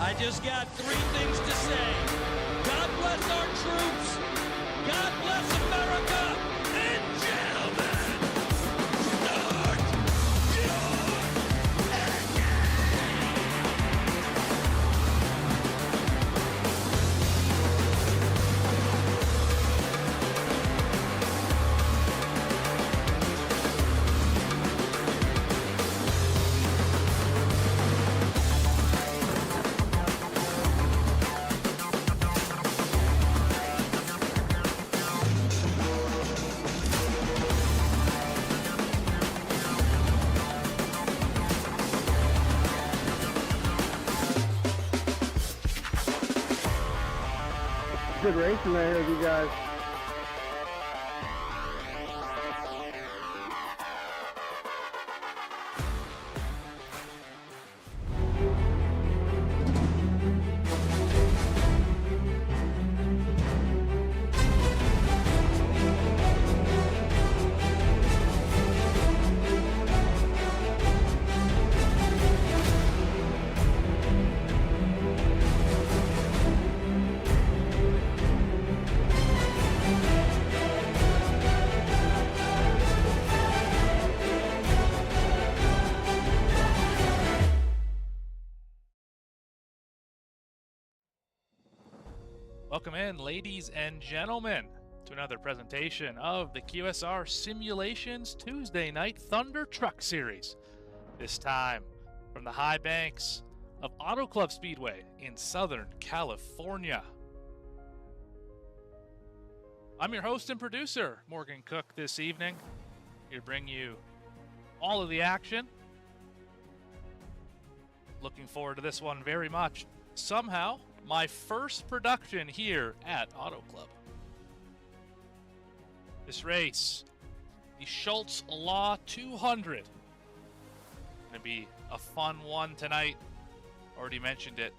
I just got three things to say. God bless our troops. God bless America. And gentlemen, start your Good racing there with you guys. Welcome in, ladies and gentlemen, to another presentation of the QSR Simulations Tuesday Night Thunder Truck Series. This time from the high banks of Auto Club Speedway in Southern California. I'm your host and producer, Morgan Cook, this evening, here to bring you all of the action. Looking forward to this one very much. Somehow, my first production here at Auto Club. This race, the Schultz Law 200. Gonna be a fun one tonight. Already mentioned it.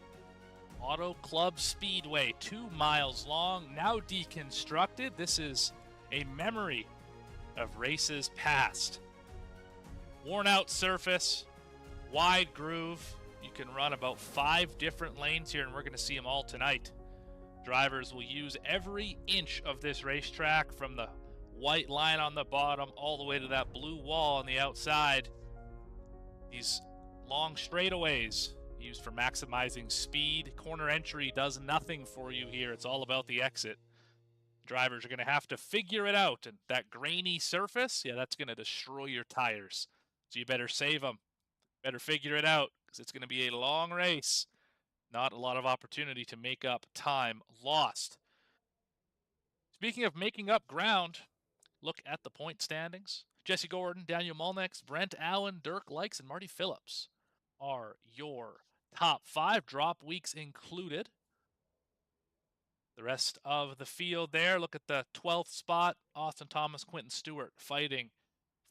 Auto Club Speedway, 2 miles long, now deconstructed. This is a memory of races past. Worn out surface, wide groove. You can run about 5 different lanes here, and we're going to see them all tonight. Drivers will use every inch of this racetrack, from the white line on the bottom all the way to that blue wall on the outside. These long straightaways used for maximizing speed. Corner entry does nothing for you here. It's all about the exit. Drivers are going to have to figure it out, and that grainy surface, yeah, that's going to destroy your tires. So you better save them. Better figure it out, because it's going to be a long race. Not a lot of opportunity to make up time lost. Speaking of making up ground, look at the point standings. Jesse Gordon, Daniel Mulnex, Brent Allen, Dirk Likes, and Marty Phillips are your top 5, drop weeks included. The rest of the field there, look at the 12th spot. Austin Thomas, Quentin Stewart fighting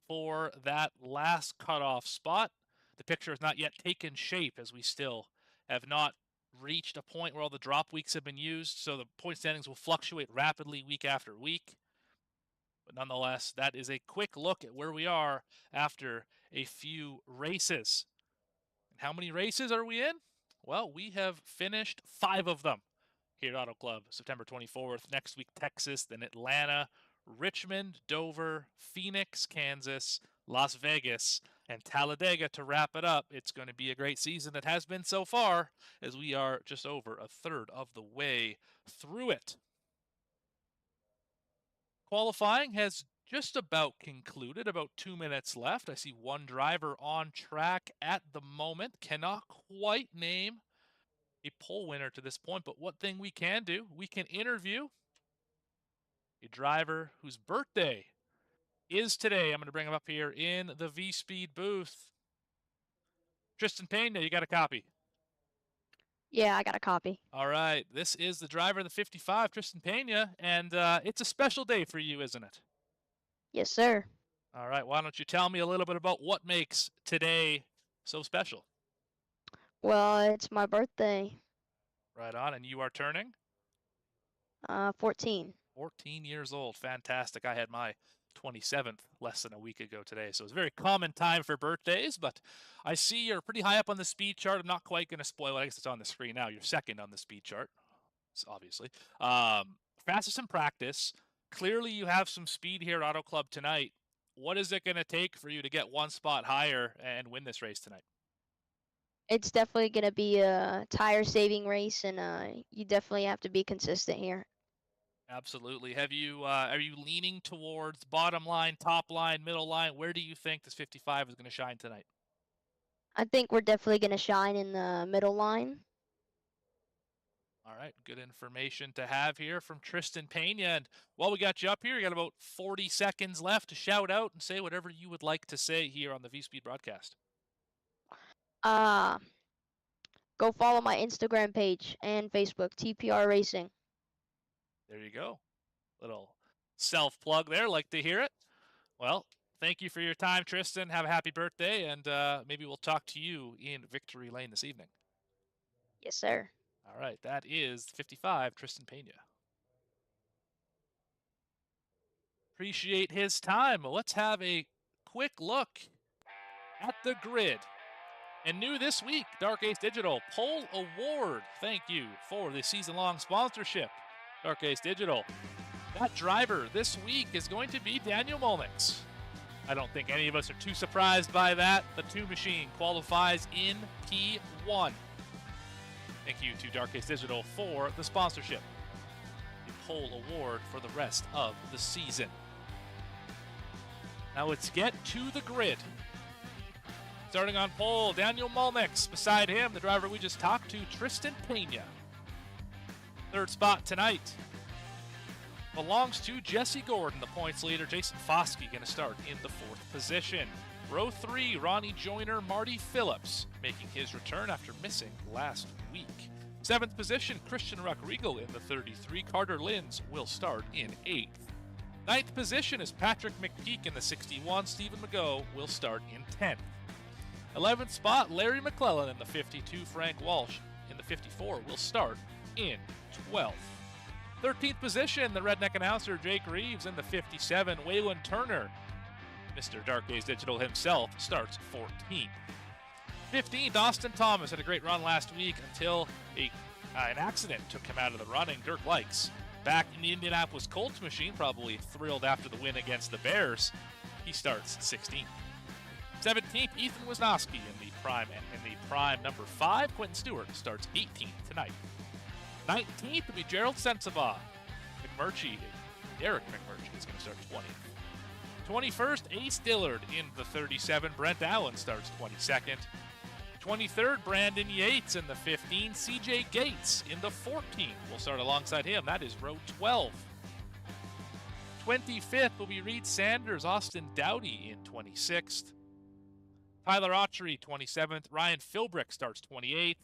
for that last cutoff spot. The picture has not yet taken shape, as we still have not reached a point where all the drop weeks have been used, so the point standings will fluctuate rapidly week after week. But nonetheless, that is a quick look at where we are after a few races. And how many races are we in? Well, we have finished 5 of them here at Auto Club. September 24th, next week Texas, then Atlanta, Richmond, Dover, Phoenix, Kansas, Las Vegas, and Talladega to wrap it up. It's going to be a great season. It has been so far, as we are just over a third of the way through it. Qualifying has just about concluded, about 2 minutes left. I see one driver on track at the moment. Cannot quite name a pole winner to this point, but what thing we can do, we can interview a driver whose birthday is today. I'm going to bring him up here in the V-Speed booth. Tristan Pena, you got a copy? Yeah, I got a copy. All right. This is the driver of the 55, Tristan Pena, and it's a special day for you, isn't it? Yes, sir. All right. Why don't you tell me a little bit about what makes today so special? Well, it's my birthday. Right on. And you are turning? 14. 14 years old. Fantastic. I had my 27th, less than a week ago today. So it's a very common time for birthdays, but I see you're pretty high up on the speed chart. I'm not quite going to spoil it. I guess it's on the screen now. You're second on the speed chart, obviously. Fastest in practice. Clearly you have some speed here at Auto Club tonight. What is it going to take for you to get one spot higher and win this race tonight? It's definitely gonna be a tire-saving race, and you definitely have to be consistent here. Absolutely. Are you leaning towards bottom line, top line, middle line? Where do you think this 55 is going to shine tonight? I think we're definitely gonna shine in the middle line. All right, good information to have here from Tristan Pena. And while we got you up here, you got about 40 seconds left to shout out and say whatever you would like to say here on the V-Speed broadcast. Go follow my Instagram page and Facebook, TPR Racing. There you go. Little self-plug there. Like to hear it. Well, thank you for your time, Tristan. Have a happy birthday, and maybe we'll talk to you in Victory Lane this evening. Yes, sir. All right, that is 55, Tristan Pena. Appreciate his time. Let's have a quick look at the grid. And new this week, Dark Ace Digital Pole Award. Thank you for the season-long sponsorship, Dark Ace Digital. That driver this week is going to be Daniel Molnix. I don't think any of us are too surprised by that. The 2 machine qualifies in P1. Thank you to Dark Ace Digital for the sponsorship. The pole award for the rest of the season. Now let's get to the grid. Starting on pole, Daniel Molnix. Beside him, the driver we just talked to, Tristan Pena. Third spot tonight belongs to Jesse Gordon, the points leader. Jason Foskey going to start in the 4th position. Row 3, Ronnie Joyner, Marty Phillips, making his return after missing last week. 7th position, Christian Rodrigo in the 33. Carter Linz will start in 8th. 9th position is Patrick McPeak in the 61. Stephen McGough will start in 10th. 11th spot, Larry McClellan in the 52. Frank Walsh in the 54 will start in 12th. 13th position, the redneck announcer Jake Reeves in the 57. Waylon Turner, Mr. Dark Ace Digital himself, starts 14th. 15th, Austin Thomas had a great run last week until an accident took him out of the running. Dirk Likes, back in the Indianapolis Colts machine, probably thrilled after the win against the Bears. He starts 16th. 17th, Ethan Wisnowski in the prime number 5. Quentin Stewart starts 18th tonight. 19th will be Gerald Sensabaugh. Derek McMurtry is going to start 20th. 21st, Ace Dillard in the 37. Brent Allen starts 22nd. 23rd, Brandon Yates in the 15. CJ Gates in the 14 will start alongside him. That is row 12. 25th will be Reed Sanders. Austin Dowdy in 26th. Tyler Autry, 27th. Ryan Philbrick starts 28th.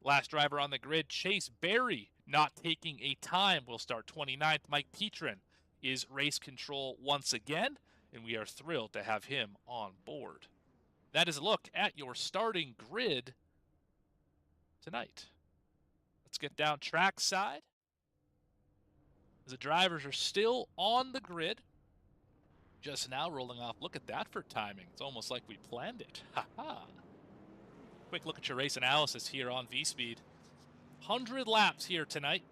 Last driver on the grid, Chase Berry, not taking a time, will start 29th. Mike Petrin is race control once again, and we are thrilled to have him on board. That is a look at your starting grid tonight. Let's get down track side. As the drivers are still on the grid. Just now rolling off. Look at that for timing. It's almost like we planned it. Ha-ha. Quick look at your race analysis here on V-Speed. 100 laps here tonight.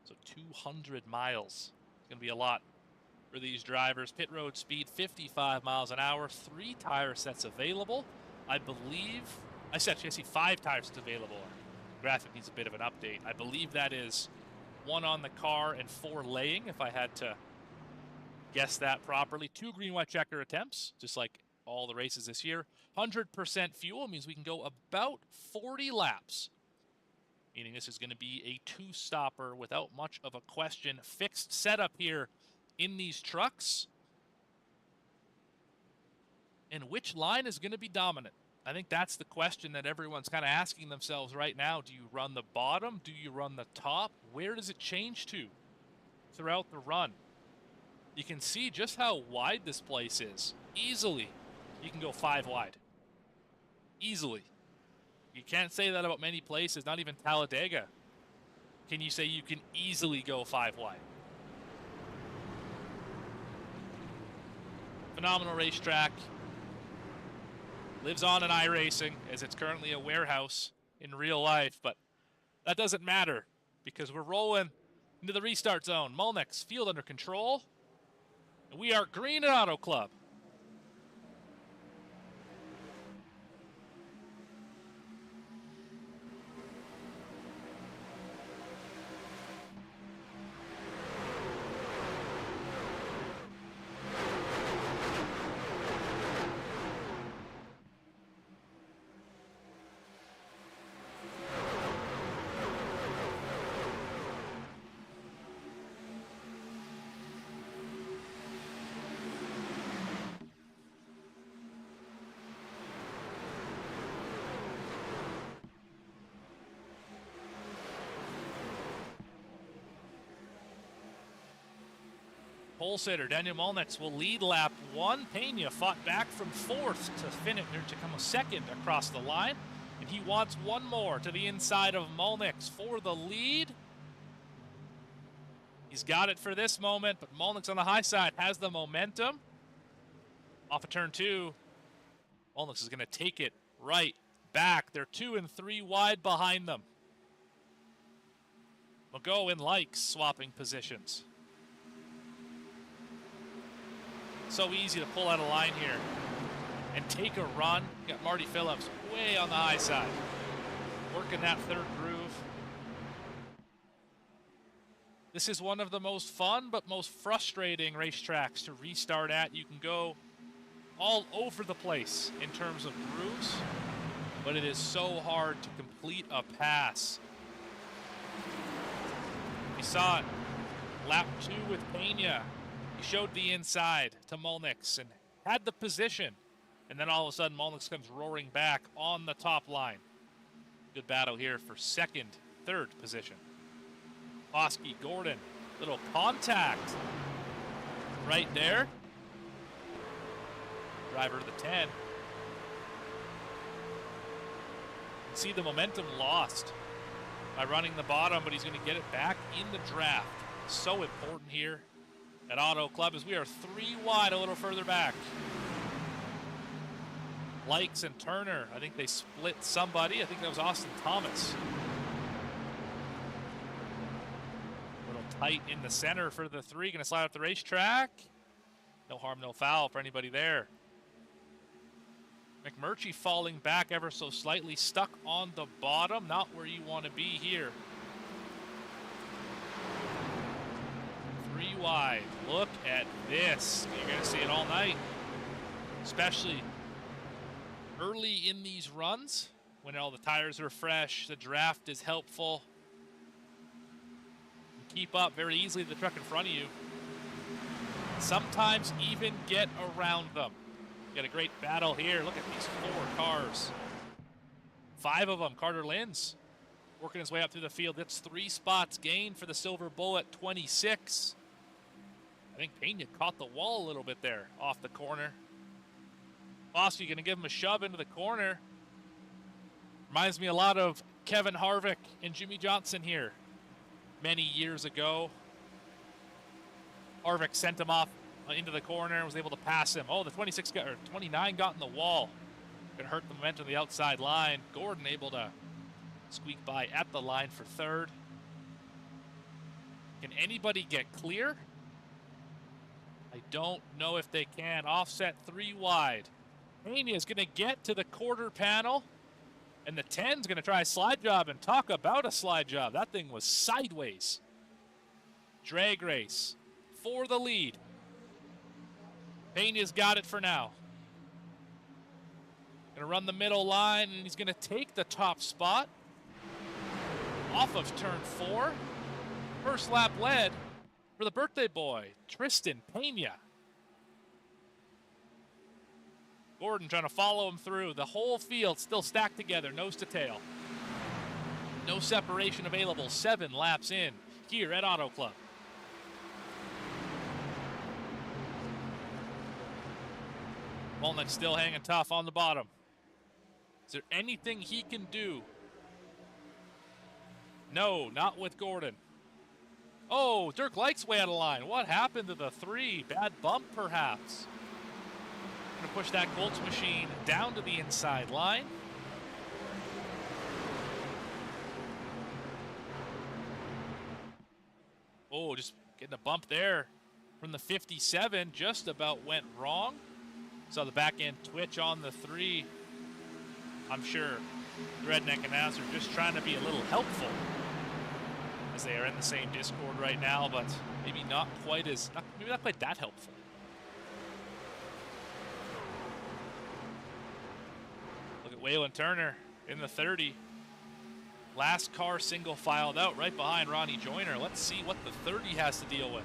So 200 miles. It's going to be a lot for these drivers. Pit road speed 55 miles an hour. 3 tire sets available. I see 5 tire sets available. The graphic needs a bit of an update. I believe that is 1 on the car and 4 laying, if I had to guess that properly. 2 green white checker attempts, just like all the races this year. 100% fuel means we can go about 40 laps, meaning this is going to be a 2-stopper without much of a question. Fixed setup here in these trucks. And which line is going to be dominant? I think that's the question that everyone's kind of asking themselves right now. Do you run the bottom? Do you run the top? Where does it change to throughout the run? You can see just how wide this place is. Easily, you can go 5 wide. Easily. You can't say that about many places, not even Talladega. Can you say you can easily go 5 wide? Phenomenal racetrack. Lives on in iRacing, as it's currently a warehouse in real life, but that doesn't matter because we're rolling into the restart zone. Molnick's field under control. And we are green at Auto Club. Pole sitter Daniel Molnitz will lead lap 1. Pena fought back from 4th to finish to come second across the line, and he wants one more to the inside of Molnitz for the lead. He's got it for this moment, but Molnitz on the high side has the momentum. Off of turn 2, Molnitz is going to take it right back. They're 2 and 3 wide behind them. McGowan likes swapping positions. So easy to pull out a line here and take a run. You got Marty Phillips way on the high side, working that third groove. This is one of the most fun but most frustrating racetracks to restart at. You can go all over the place in terms of grooves, but it is so hard to complete a pass. We saw it lap 2 with Pena. He showed the inside to Molnix and had the position. And then all of a sudden, Molnix comes roaring back on the top line. Good battle here for second, third position. Bosky, Gordon, little contact right there. Driver of the 10. See the momentum lost by running the bottom, but he's going to get it back in the draft. So important here at Auto Club as we are 3 wide a little further back. Likes and Turner, I think they split somebody. I think that was Austin Thomas. A little tight in the center for the 3. Going to slide up the racetrack. No harm, no foul for anybody there. McMurtry falling back ever so slightly, stuck on the bottom. Not where you want to be here. 3 wide. Look at this. You're going to see it all night. Especially early in these runs when all the tires are fresh. The draft is helpful. You keep up very easily the truck in front of you. Sometimes even get around them. Got a great battle here. Look at these 4 cars. 5 of them. Carter Linz working his way up through the field. That's 3 spots gained for the Silver Bullet, 26. I think Pena caught the wall a little bit there off the corner. Bosky going to give him a shove into the corner. Reminds me a lot of Kevin Harvick and Jimmy Johnson here many years ago. Harvick sent him off into the corner and was able to pass him. Oh, the 29 got in the wall. Gonna hurt the momentum of the outside line. Gordon able to squeak by at the line for 3rd. Can anybody get clear? I don't know if they can. Offset 3 wide. Pena is gonna get to the quarter panel, and the 10's gonna try a slide job, and talk about a slide job. That thing was sideways. Drag race for the lead. Pena's got it for now. Gonna run the middle line, and he's gonna take the top spot off of turn 4. First lap led for the birthday boy, Tristan Pena. Gordon trying to follow him through. The whole field still stacked together, nose to tail. No separation available. 7 laps in here at Auto Club. Molnick still hanging tough on the bottom. Is there anything he can do? No, not with Gordon. Oh, Dirk Light's way out of line. What happened to the 3? Bad bump, perhaps. Gonna push that Colts machine down to the inside line. Oh, just getting a bump there from the 57. Just about went wrong. Saw the back end twitch on the 3. I'm sure the Redneck announcer just trying to be a little helpful, as they are in the same Discord right now, but maybe not quite that helpful. Look at Waylon Turner in the 30. Last car single filed out right behind Ronnie Joyner. Let's see what the 30 has to deal with.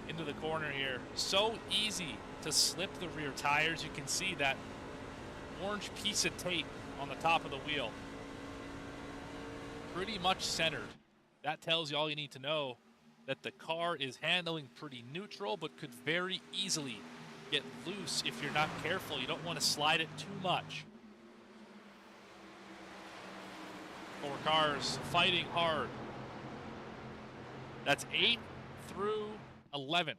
Into the corner here. So easy to slip the rear tires. You can see that orange piece of tape on the top of the wheel. Pretty much centered. That tells you all you need to know, that the car is handling pretty neutral, but could very easily get loose if you're not careful. You don't want to slide it too much. 4 cars fighting hard. That's 8th through 11th.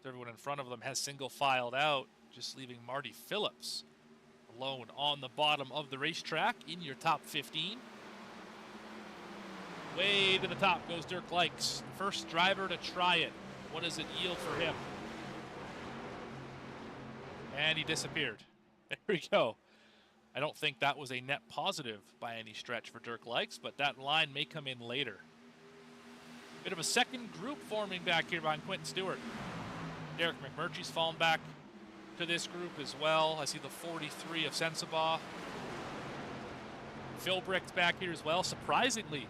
Everyone in front of them has single filed out, just leaving Marty Phillips alone on the bottom of the racetrack in your top 15. Way to the top goes Dirk Likes, first driver to try it. What does it yield for him? And he disappeared. There we go. I don't think that was a net positive by any stretch for Dirk Likes, but that line may come in later. Bit of a second group forming back here behind Quentin Stewart. Derek McMurtry's fallen back to this group as well. I see the 43 of Sensabaugh. Phil Brick's back here as well. Surprisingly,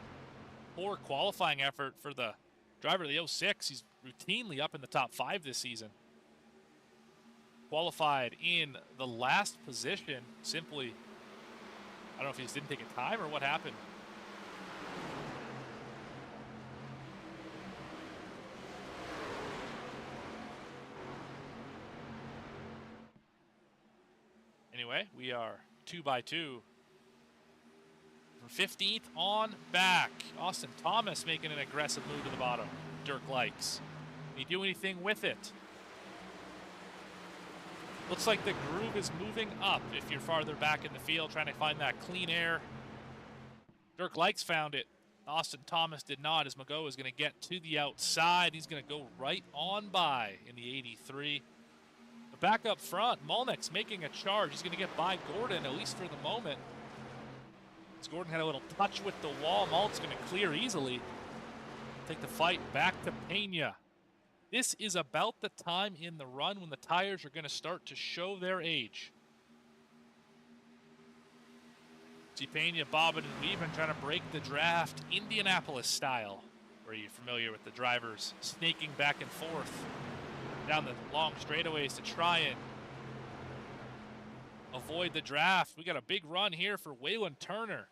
poor qualifying effort for the driver of the 06. He's routinely up in the top 5 this season. Qualified in the last position. Simply, I don't know if he just didn't take a time or what happened. Anyway, we are 2 by 2. From 15th on back. Austin Thomas making an aggressive move to the bottom. Dirk Likes. Can he do anything with it? Looks like the groove is moving up if you're farther back in the field, trying to find that clean air. Dirk Likes found it. Austin Thomas did not, as Mago is going to get to the outside. He's going to go right on by in the 83. But back up front, Molnick's making a charge. He's going to get by Gordon, at least for the moment. As Gordon had a little touch with the wall, Malt's going to clear easily. Take the fight back to Pena. This is about the time in the run when the tires are going to start to show their age. See Pena bobbing and weaving, trying to break the draft Indianapolis style. Are you familiar with the drivers snaking back and forth down the long straightaways to try and avoid the draft? We got a big run here for Waylon Turner.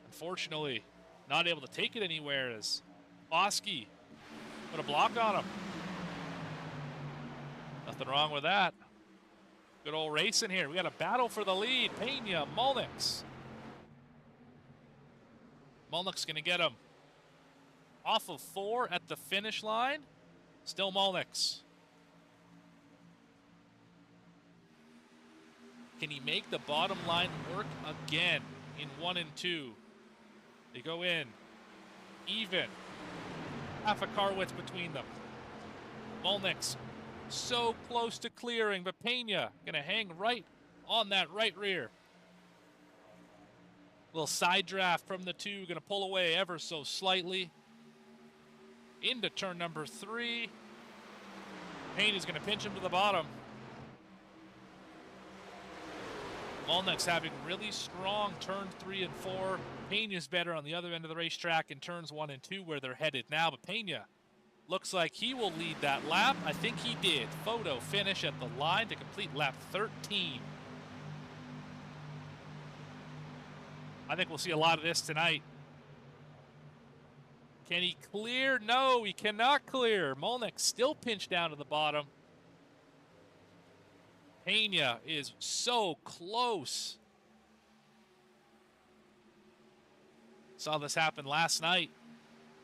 Unfortunately, not able to take it anywhere as Oski put a block on him. Nothing wrong with that. Good old racing here. We got a battle for the lead. Pena, Molnick's. Molnick's going to get him off of 4 at the finish line. Still Molnick's. Can he make the bottom line work again in 1 and 2? They go in even. Half a car width between them. Molnick's so close to clearing, but Pena going to hang right on that right rear. Little side draft from the 2, going to pull away ever so slightly. Into turn number 3. Pena's going to pinch him to the bottom. Molnick's having really strong turn 3 and 4. Pena's better on the other end of the racetrack in turns 1 and 2 where they're headed now, but Pena looks like he will lead that lap. I think he did. Photo finish at the line to complete lap 13. I think we'll see a lot of this tonight. Can he clear? No, he cannot clear. Molnick still pinched down to the bottom. Pena is so close. Saw this happen last night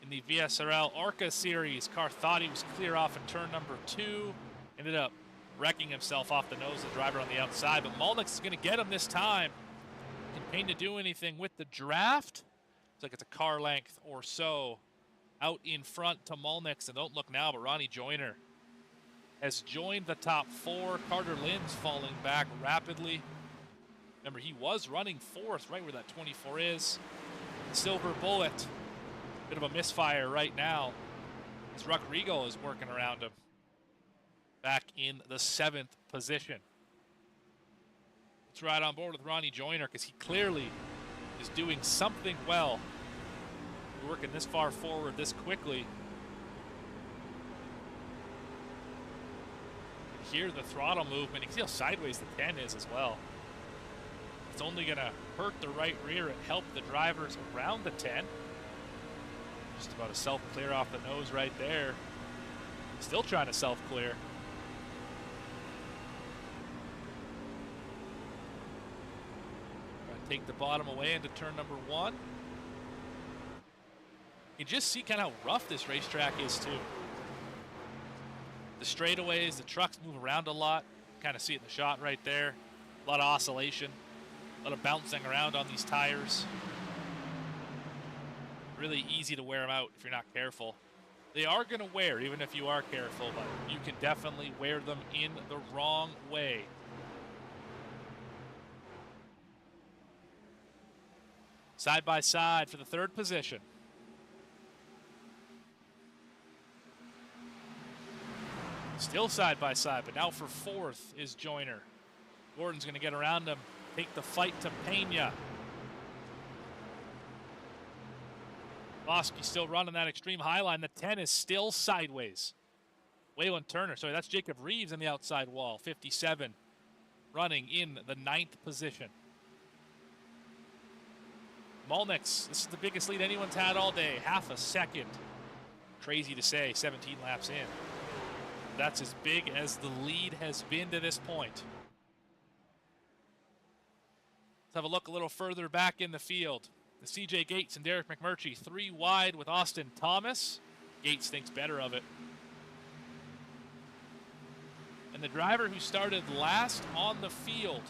in in the VSRL ARCA series. Car thought he was clear off in turn number 2. Ended up wrecking himself off the nose of the driver on the outside. But Molnix is going to get him this time. Can Payne to do anything with the draft? Looks like it's a car length or so out in front to Molnix. And don't look now, but Ronnie Joyner has joined the top 4. Carter Lynn's falling back rapidly. Remember, he was running 4th, right where that 24 is. Silver Bullet, bit of a misfire right now, as Ruck Regal is working around him. Back in the 7th position. Let's ride on board with Ronnie Joyner, because he clearly is doing something well. We're working this far forward this quickly. You hear the throttle movement. You can see how sideways the 10 is as well. It's only going to hurt the right rear and help the drivers around the 10. Just about a self-clear off the nose right there. Still trying to self-clear. Trying to take the bottom away into turn number 1. You just see kind of how rough this racetrack is too. The straightaways, the trucks move around a lot. Kind of see it in the shot right there. A lot of oscillation. A lot of bouncing around on these tires. Really easy to wear them out if you're not careful. They are going to wear, even if you are careful, but you can definitely wear them in the wrong way. Side by side for the 3rd position. Still side by side, but now for 4th is Joyner. Gordon's going to get around him, take the fight to Pena. Bosky still running that extreme high line. The 10 is still sideways. Waylon Turner, sorry, that's Jacob Reeves in the outside wall, 57, running in the 9th position. Molnix, this is the biggest lead anyone's had all day, half a second. Crazy to say, 17 laps in. That's as big as the lead has been to this point. Let's have a look a little further back in the field. The CJ Gates and Derek McMurtry 3 wide with Austin Thomas. Gates thinks better of it. And the driver who started last on the field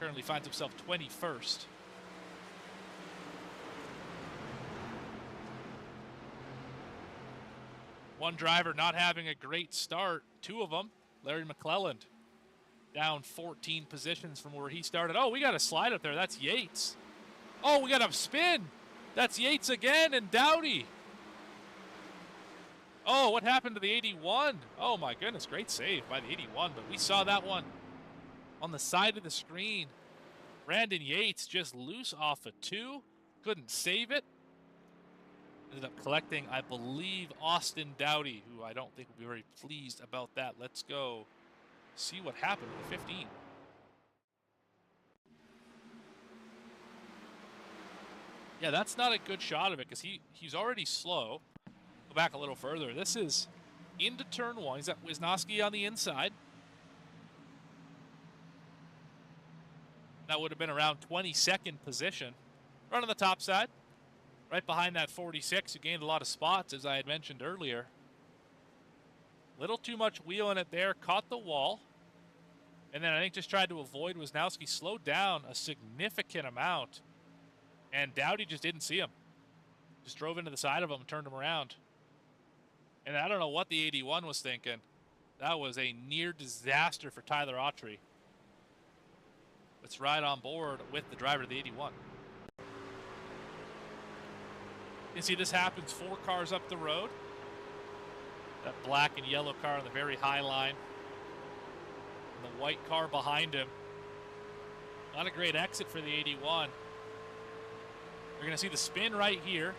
currently finds himself 21st. One driver not having a great start. 2 of them, Larry McClelland, down 14 positions from where he started. Oh, we got a slide up there. That's Yates. Oh, we got a spin. That's Yates again and Dowdy. Oh, what happened to the 81? Oh, my goodness. Great save by the 81, but we saw that one on the side of the screen. Brandon Yates just loose off a 2. Couldn't save it. Ended up collecting, I believe, Austin Dowdy, who I don't think will be very pleased about that. Let's go see what happened with the 15. Yeah, that's not a good shot of it because he's already slow. Go back a little further. This is into turn 1. He's got Wisnowski on the inside. That would have been around 22nd position. Run on the top side. Right behind that 46, who gained a lot of spots, as I had mentioned earlier. Little too much wheeling it there. Caught the wall. And then I think just tried to avoid Wisnowski. Slowed down a significant amount. And Dowdy just didn't see him. Just drove into the side of him and turned him around. And I don't know what the 81 was thinking. That was a near disaster for Tyler Autry. Let's ride on board with the driver of the 81. You see this happens 4 cars up the road. That black and yellow car on the very high line. And the white car behind him. Not a great exit for the 81. We're going to see the spin right here.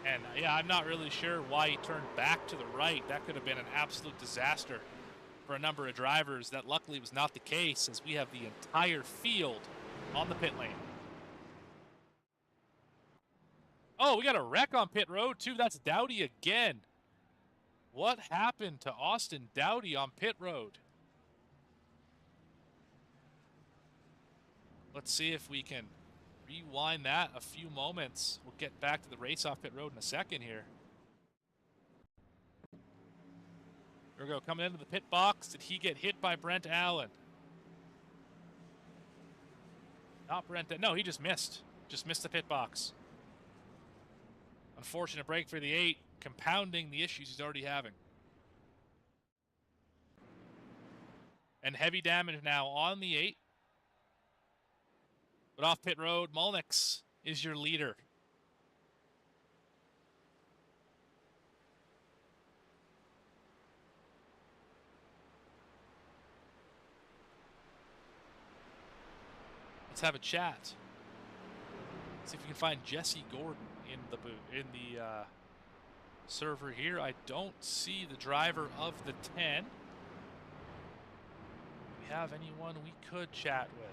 And yeah, I'm not really sure why he turned back to the right. That could have been an absolute disaster for a number of drivers. That luckily was not the case, as we have the entire field on the pit lane. Oh, we got a wreck on pit road too. That's Dowdy again. What happened to Austin Dowdy on pit road? Let's see if we can rewind that a few moments. We'll get back to the race off pit road in a second here. Here we go, coming into the pit box. Did he get hit by Brent Allen? Not Brent. No, he just missed. Just missed the pit box. Unfortunate break for the 8, compounding the issues he's already having. And heavy damage now on the 8. But off pit road, Molnix is your leader. Let's have a chat. See if we can find Jesse Gordon in the server here. I don't see the driver of the 10. Do we have anyone we could chat with?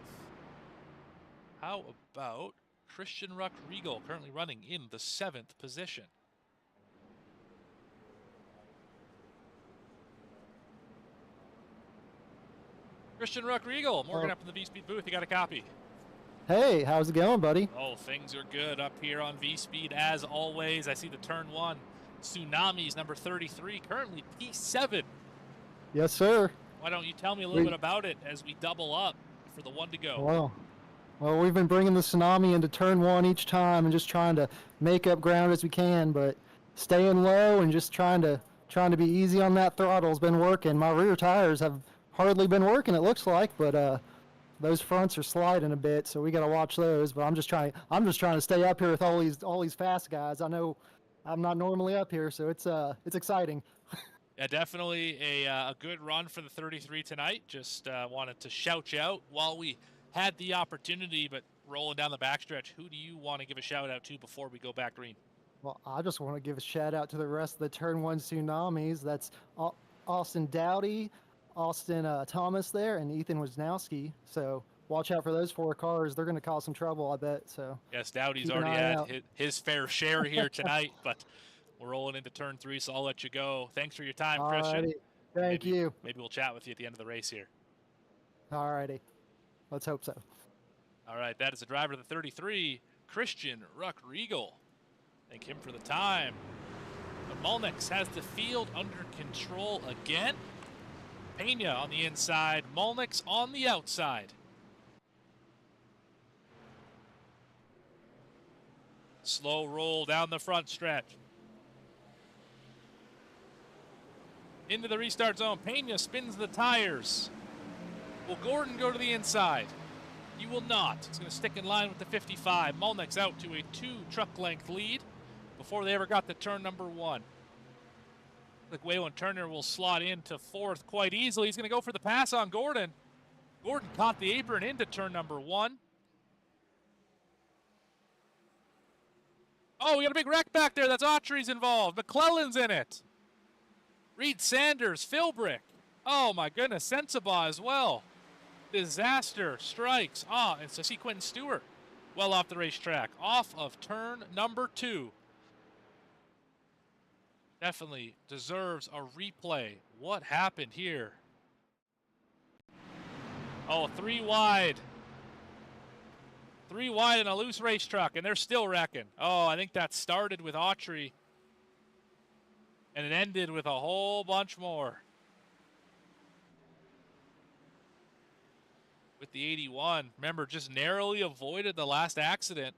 How about Christian Ruck Regal, currently running in the 7th position? Christian Ruck Regal, Morgan up in the V-Speed booth. You got a copy? Hey, how's it going, buddy? Oh, things are good up here on V-Speed as always. I see the turn 1 Tsunamis number 33, currently P7. Yes, sir. Why don't you tell me a little bit about it as we double up for the 1 to go? Well, we've been bringing the Tsunami into turn 1 each time and just trying to make up ground as we can, but staying low and just trying to be easy on that throttle has been working. My rear tires have hardly been working, it looks like, but those fronts are sliding a bit, so we got to watch those. But I'm just trying to stay up here with all these fast guys. I know I'm not normally up here, so it's exciting. Yeah, definitely a good run for the 33 tonight. Just wanted to shout you out while we had the opportunity, but rolling down the backstretch, who do you want to give a shout out to before we go back green? Well, I just want to give a shout out to the rest of the turn 1 Tsunamis. That's Austin Dowdy, Austin Thomas there, and Ethan Wisnowski. So watch out for those 4 cars. They're going to cause some trouble, I bet. So yes, Dowdy's already had his fair share here tonight, but we're rolling into turn 3, so I'll let you go. Thanks for your time, Christian. Thank you. Maybe we'll chat with you at the end of the race here. Alrighty. Let's hope so. All right, that is the driver of the 33, Christian Ruck Regal. Thank him for the time. But Molnix has the field under control again. Pena on the inside, Molnix on the outside. Slow roll down the front stretch. Into the restart zone, Pena spins the tires. Will Gordon go to the inside? He will not. He's going to stick in line with the 55. Molnix out to a 2-truck length lead before they ever got to turn number 1. Like Waylon Turner will slot into 4th quite easily. He's going to go for the pass on Gordon. Gordon caught the apron into turn number 1. Oh, we got a big wreck back there. That's Autry's involved. McClellan's in it. Reed Sanders, Philbrick. Oh my goodness, Sensabaugh as well. Disaster strikes. And so see Quentin Stewart well off the racetrack. Off of turn number 2. Definitely deserves a replay. What happened here? Oh, 3 wide. 3 wide in a loose race truck, and they're still wrecking. Oh, I think that started with Autry, and it ended with a whole bunch more. With the 81, remember, just narrowly avoided the last accident.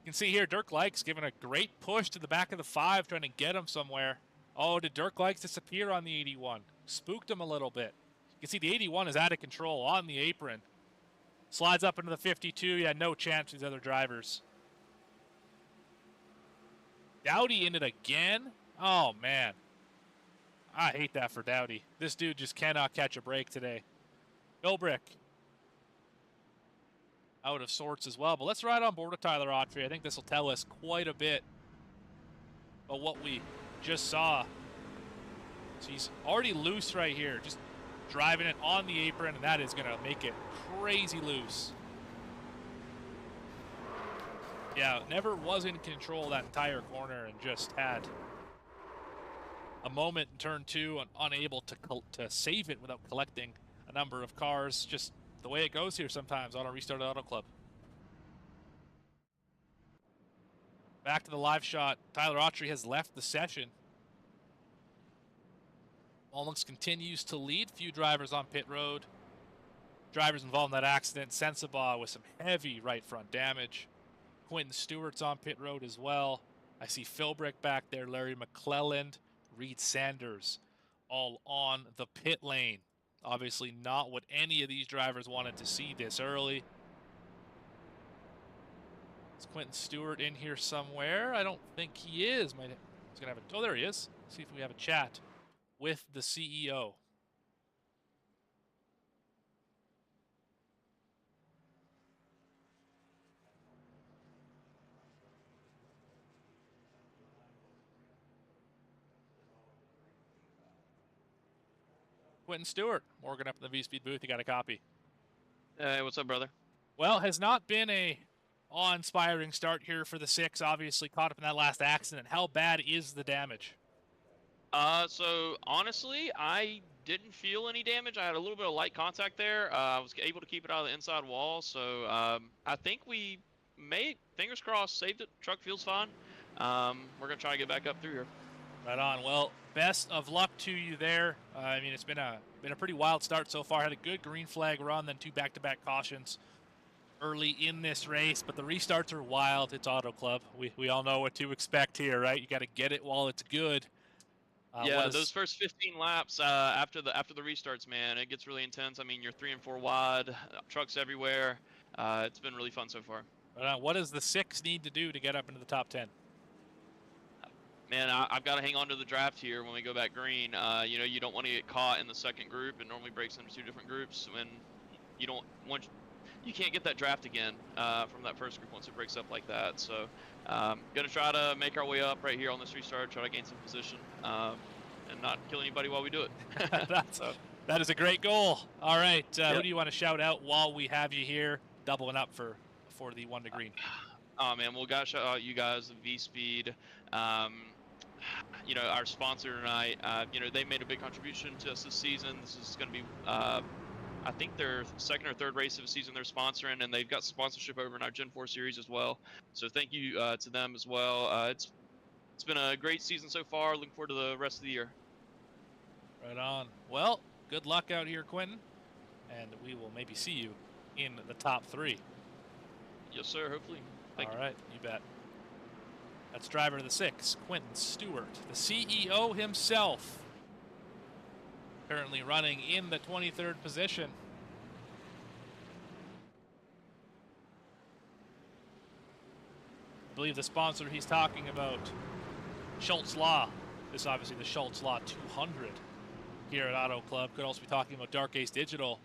You can see here, Dirk Likes giving a great push to the back of the 5, trying to get him somewhere. Oh, did Dirk Likes disappear on the 81? Spooked him a little bit. You can see the 81 is out of control on the apron. Slides up into the 52. Yeah, no chance with these other drivers. Dowdy in it again. Oh, man. I hate that for Dowdy. This dude just cannot catch a break today. Philbrick out of sorts as well. But let's ride on board with Tyler Autry. I think this will tell us quite a bit about what we just saw. So he's already loose right here. Just driving it on the apron, and that is going to make it crazy loose. Yeah, never was in control that entire corner and just had a moment in turn 2 and unable to save it without collecting a number of cars. Just the way it goes here sometimes on a Restart Auto Club. Back to the live shot. Tyler Autry has left the session. Mullins continues to lead. Few drivers on pit road. Drivers involved in that accident. Sensabaugh with some heavy right front damage. Quentin Stewart's on pit road as well. I see Philbrick back there. Larry McClelland, Reed Sanders, all on the pit lane. Obviously not what any of these drivers wanted to see this early. Is Quentin Stewart in here somewhere? I don't think he is. He's gonna have a, oh, there he is. See if we have a chat with the CEO. Quentin Stewart, Morgan up in the V-Speed booth. You got a copy. Hey, what's up, brother? Well, has not been a awe-inspiring start here for the 6. Obviously caught up in that last accident. How bad is the damage? So honestly, I didn't feel any damage. I had a little bit of light contact there. I was able to keep it out of the inside wall. So I think we may, fingers crossed, saved it. Truck feels fine. We're gonna try to get back up through here. Right on. Well, best of luck to you there. I mean, it's been a pretty wild start so far. Had a good green flag run, then 2 back-to-back cautions early in this race. But the restarts are wild. It's Auto Club. We all know what to expect here, right? You got to get it while it's good. Yeah, those first 15 laps after the restarts, man, it gets really intense. I mean, you're 3 and 4 wide, trucks everywhere. It's been really fun so far. What does the 6 need to do to get up into the top 10? Man, I've got to hang on to the draft here when we go back green. You know, you don't want to get caught in the second group. It normally breaks into 2 different groups. When you can't get that draft again from that first group once it breaks up like that. So, gonna try to make our way up right here on this restart. Try to gain some position and not kill anybody while we do it. That is a great goal. All right, who do you want to shout out while we have you here, doubling up for the 1 to green? Oh man, well, gotta shout out you guys, the V-Speed. You know, our sponsor tonight, you know, they made a big contribution to us this season. This is going to be, I think their 2nd or 3rd race of the season they're sponsoring, and they've got sponsorship over in our Gen 4 series as well. So thank you to them as well. It's been a great season so far. Looking forward to the rest of the year. Right on. Well, good luck out here, Quentin, and we will maybe see you in the top 3. Yes, sir. Hopefully. Thank you. All right, you bet. That's driver of the 6, Quentin Stewart, the CEO himself, currently running in the 23rd position. I believe the sponsor he's talking about, Schultz Law. This is obviously the Schultz Law 200 here at Auto Club. Could also be talking about Dark Ace Digital,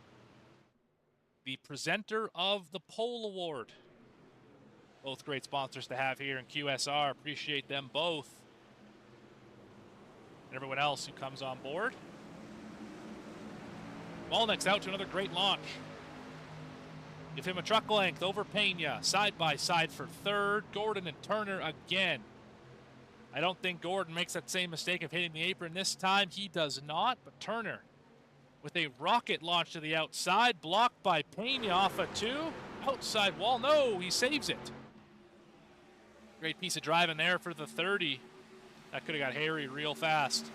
the presenter of the Pole Award. Both great sponsors to have here in QSR. Appreciate them both. And everyone else who comes on board. Molnick's out to another great launch. Give him a truck length over Pena. Side by side for 3rd. Gordon and Turner again. I don't think Gordon makes that same mistake of hitting the apron this time. He does not, but Turner with a rocket launch to the outside. Blocked by Pena off a 2. Outside wall. No, he saves it. Great piece of driving there for the 30. That could have got hairy real fast.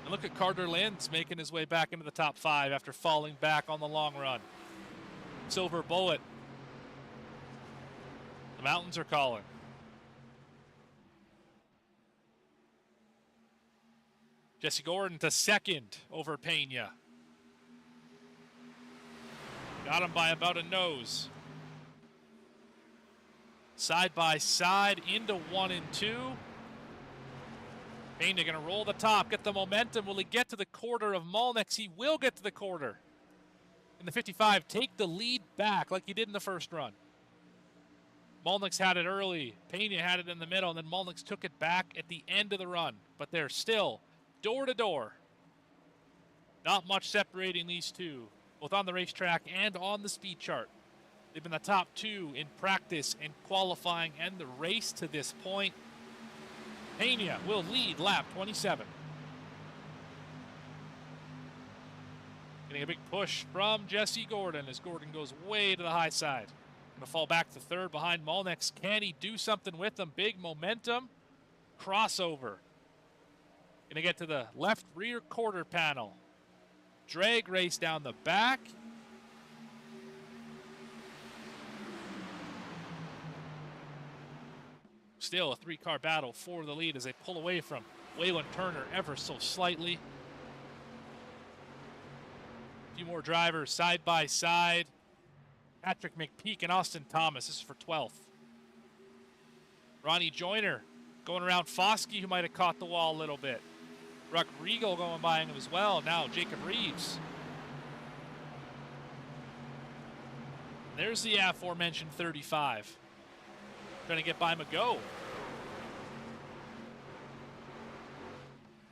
And look at Carter Linds making his way back into the top 5 after falling back on the long run. Silver bullet. The mountains are calling. Jesse Gordon to 2nd over Pena. Got him by about a nose. Side by side into 1 and 2. Pena gonna roll the top, get the momentum. Will he get to the quarter of Molnix? He will get to the quarter. In the 55, take the lead back like he did in the first run. Molnix had it early. Pena had it in the middle, and then Molnix took it back at the end of the run. But they're still door to door. Not much separating these two, both on the racetrack and on the speed chart. They've been the top 2 in practice and qualifying and the race to this point. Pena will lead lap 27. Getting a big push from Jesse Gordon as Gordon goes way to the high side. Gonna fall back to third behind Molnix. Can he do something with them? Big momentum. Crossover. Gonna get to the left rear quarter panel. Drag race down the back. Still a 3-car battle for the lead as they pull away from Waylon Turner ever so slightly. A few more drivers side by side. Patrick McPeak and Austin Thomas. This is for 12th. Ronnie Joyner going around Foskey, who might have caught the wall a little bit. Ruck Regal going by him as well. Now Jacob Reeves. There's the aforementioned 35. Trying to get by Mago.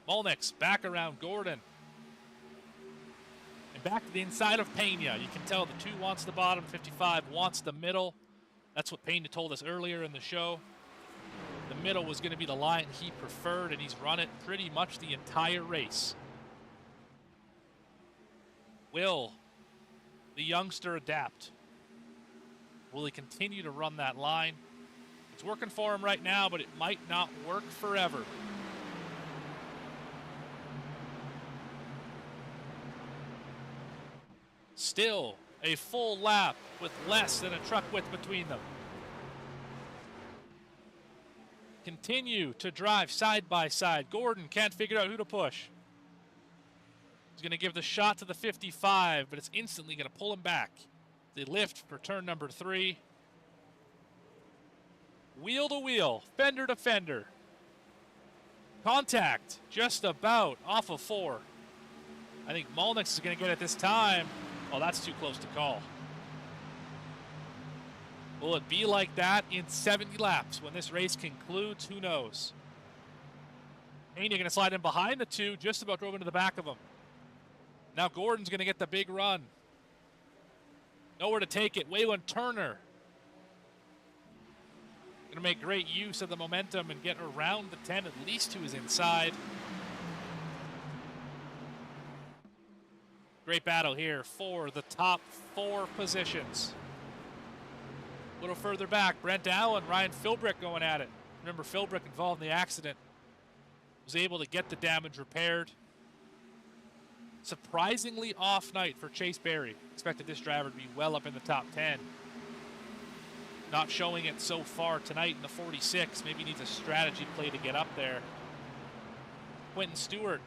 Molnix back around Gordon. And back to the inside of Pena. You can tell the 2 wants the bottom, 55 wants the middle. That's what Pena told us earlier in the show. The middle was going to be the line he preferred, and he's run it pretty much the entire race. Will the youngster adapt? Will he continue to run that line? It's working for him right now, but it might not work forever. Still a full lap with less than a truck width between them. Continue to drive side by side. Gordon can't figure out who to push. He's going to give the shot to the 55, but it's instantly going to pull him back. They lift for turn number 3. Wheel to wheel, fender to fender. Contact just about off of 4. I think Molnix is going to get it this time. Oh, that's too close to call. Will it be like that in 70 laps when this race concludes? Who knows? Pena going to slide in behind the 2, just about drove into the back of him. Now Gordon's going to get the big run. Nowhere to take it. Waylon Turner going to make great use of the momentum and get around the 10, at least to his inside. Great battle here for the top 4 positions. A little further back, Brent Allen, Ryan Philbrick going at it. Remember, Philbrick involved in the accident. Was able to get the damage repaired. Surprisingly off night for Chase Berry. Expected this driver to be well up in the top 10. Not showing it so far tonight in the 46. Maybe needs a strategy play to get up there. Quentin Stewart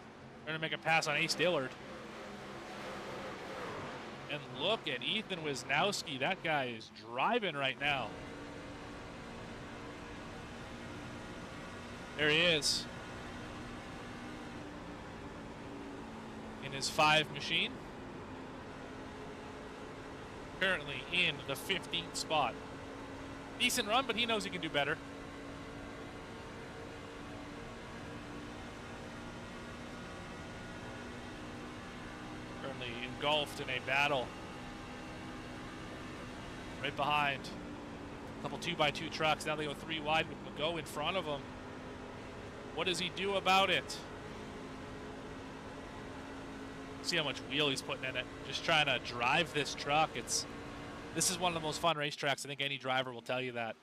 trying to make a pass on Ace Dillard. And look at Ethan Wisnowski. That guy is driving right now. There he is. In his 5 machine. Currently in the 15th spot. Decent run, but he knows he can do better. Currently engulfed in a battle. Right behind. A couple 2x2 trucks. Now they go 3 wide with Mago in front of them. What does he do about it? See how much wheel he's putting in it. Just trying to drive this truck. This is one of the most fun racetracks. I think any driver will tell you that.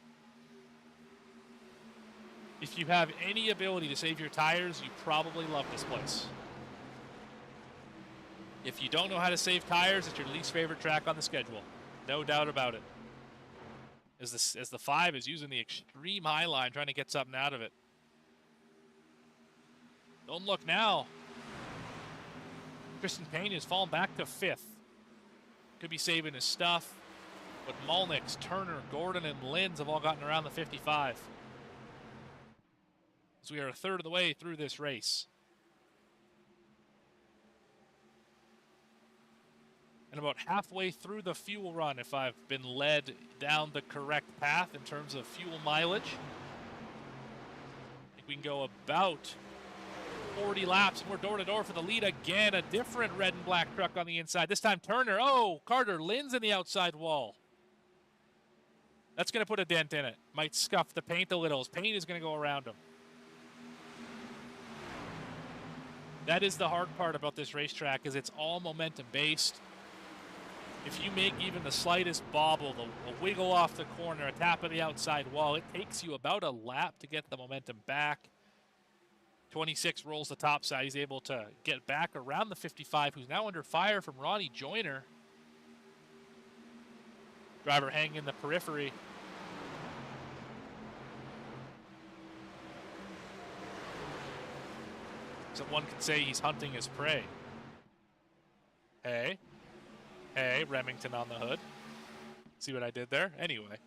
If you have any ability to save your tires, you probably love this place. If you don't know how to save tires, it's your least favorite track on the schedule. No doubt about it. As the 5 is using the extreme high line, trying to get something out of it. Don't look now. Tristan Payne has fallen back to 5th. Could be saving his stuff. But Molnix, Turner, Gordon, and Linz have all gotten around the 55. So we are a third of the way through this race. And about halfway through the fuel run, if I've been led down the correct path in terms of fuel mileage. I think we can go about 40 laps. We're door to door for the lead again. A different red and black truck on the inside. This time Turner. Oh, Carter Linz in the outside wall. That's going to put a dent in it. Might scuff the paint a little. His paint is going to go around him. That is the hard part about this racetrack, is it's all momentum based. if you make even the slightest bobble, a wiggle off the corner, a tap of the outside wall, it takes you about a lap to get the momentum back. 26 rolls the top side. He's able to get back around the 55, who's now under fire from Ronnie Joyner. Driver hanging in the periphery. Someone could say he's hunting his prey. Hey, Remington on the hood. See what I did there? Anyway.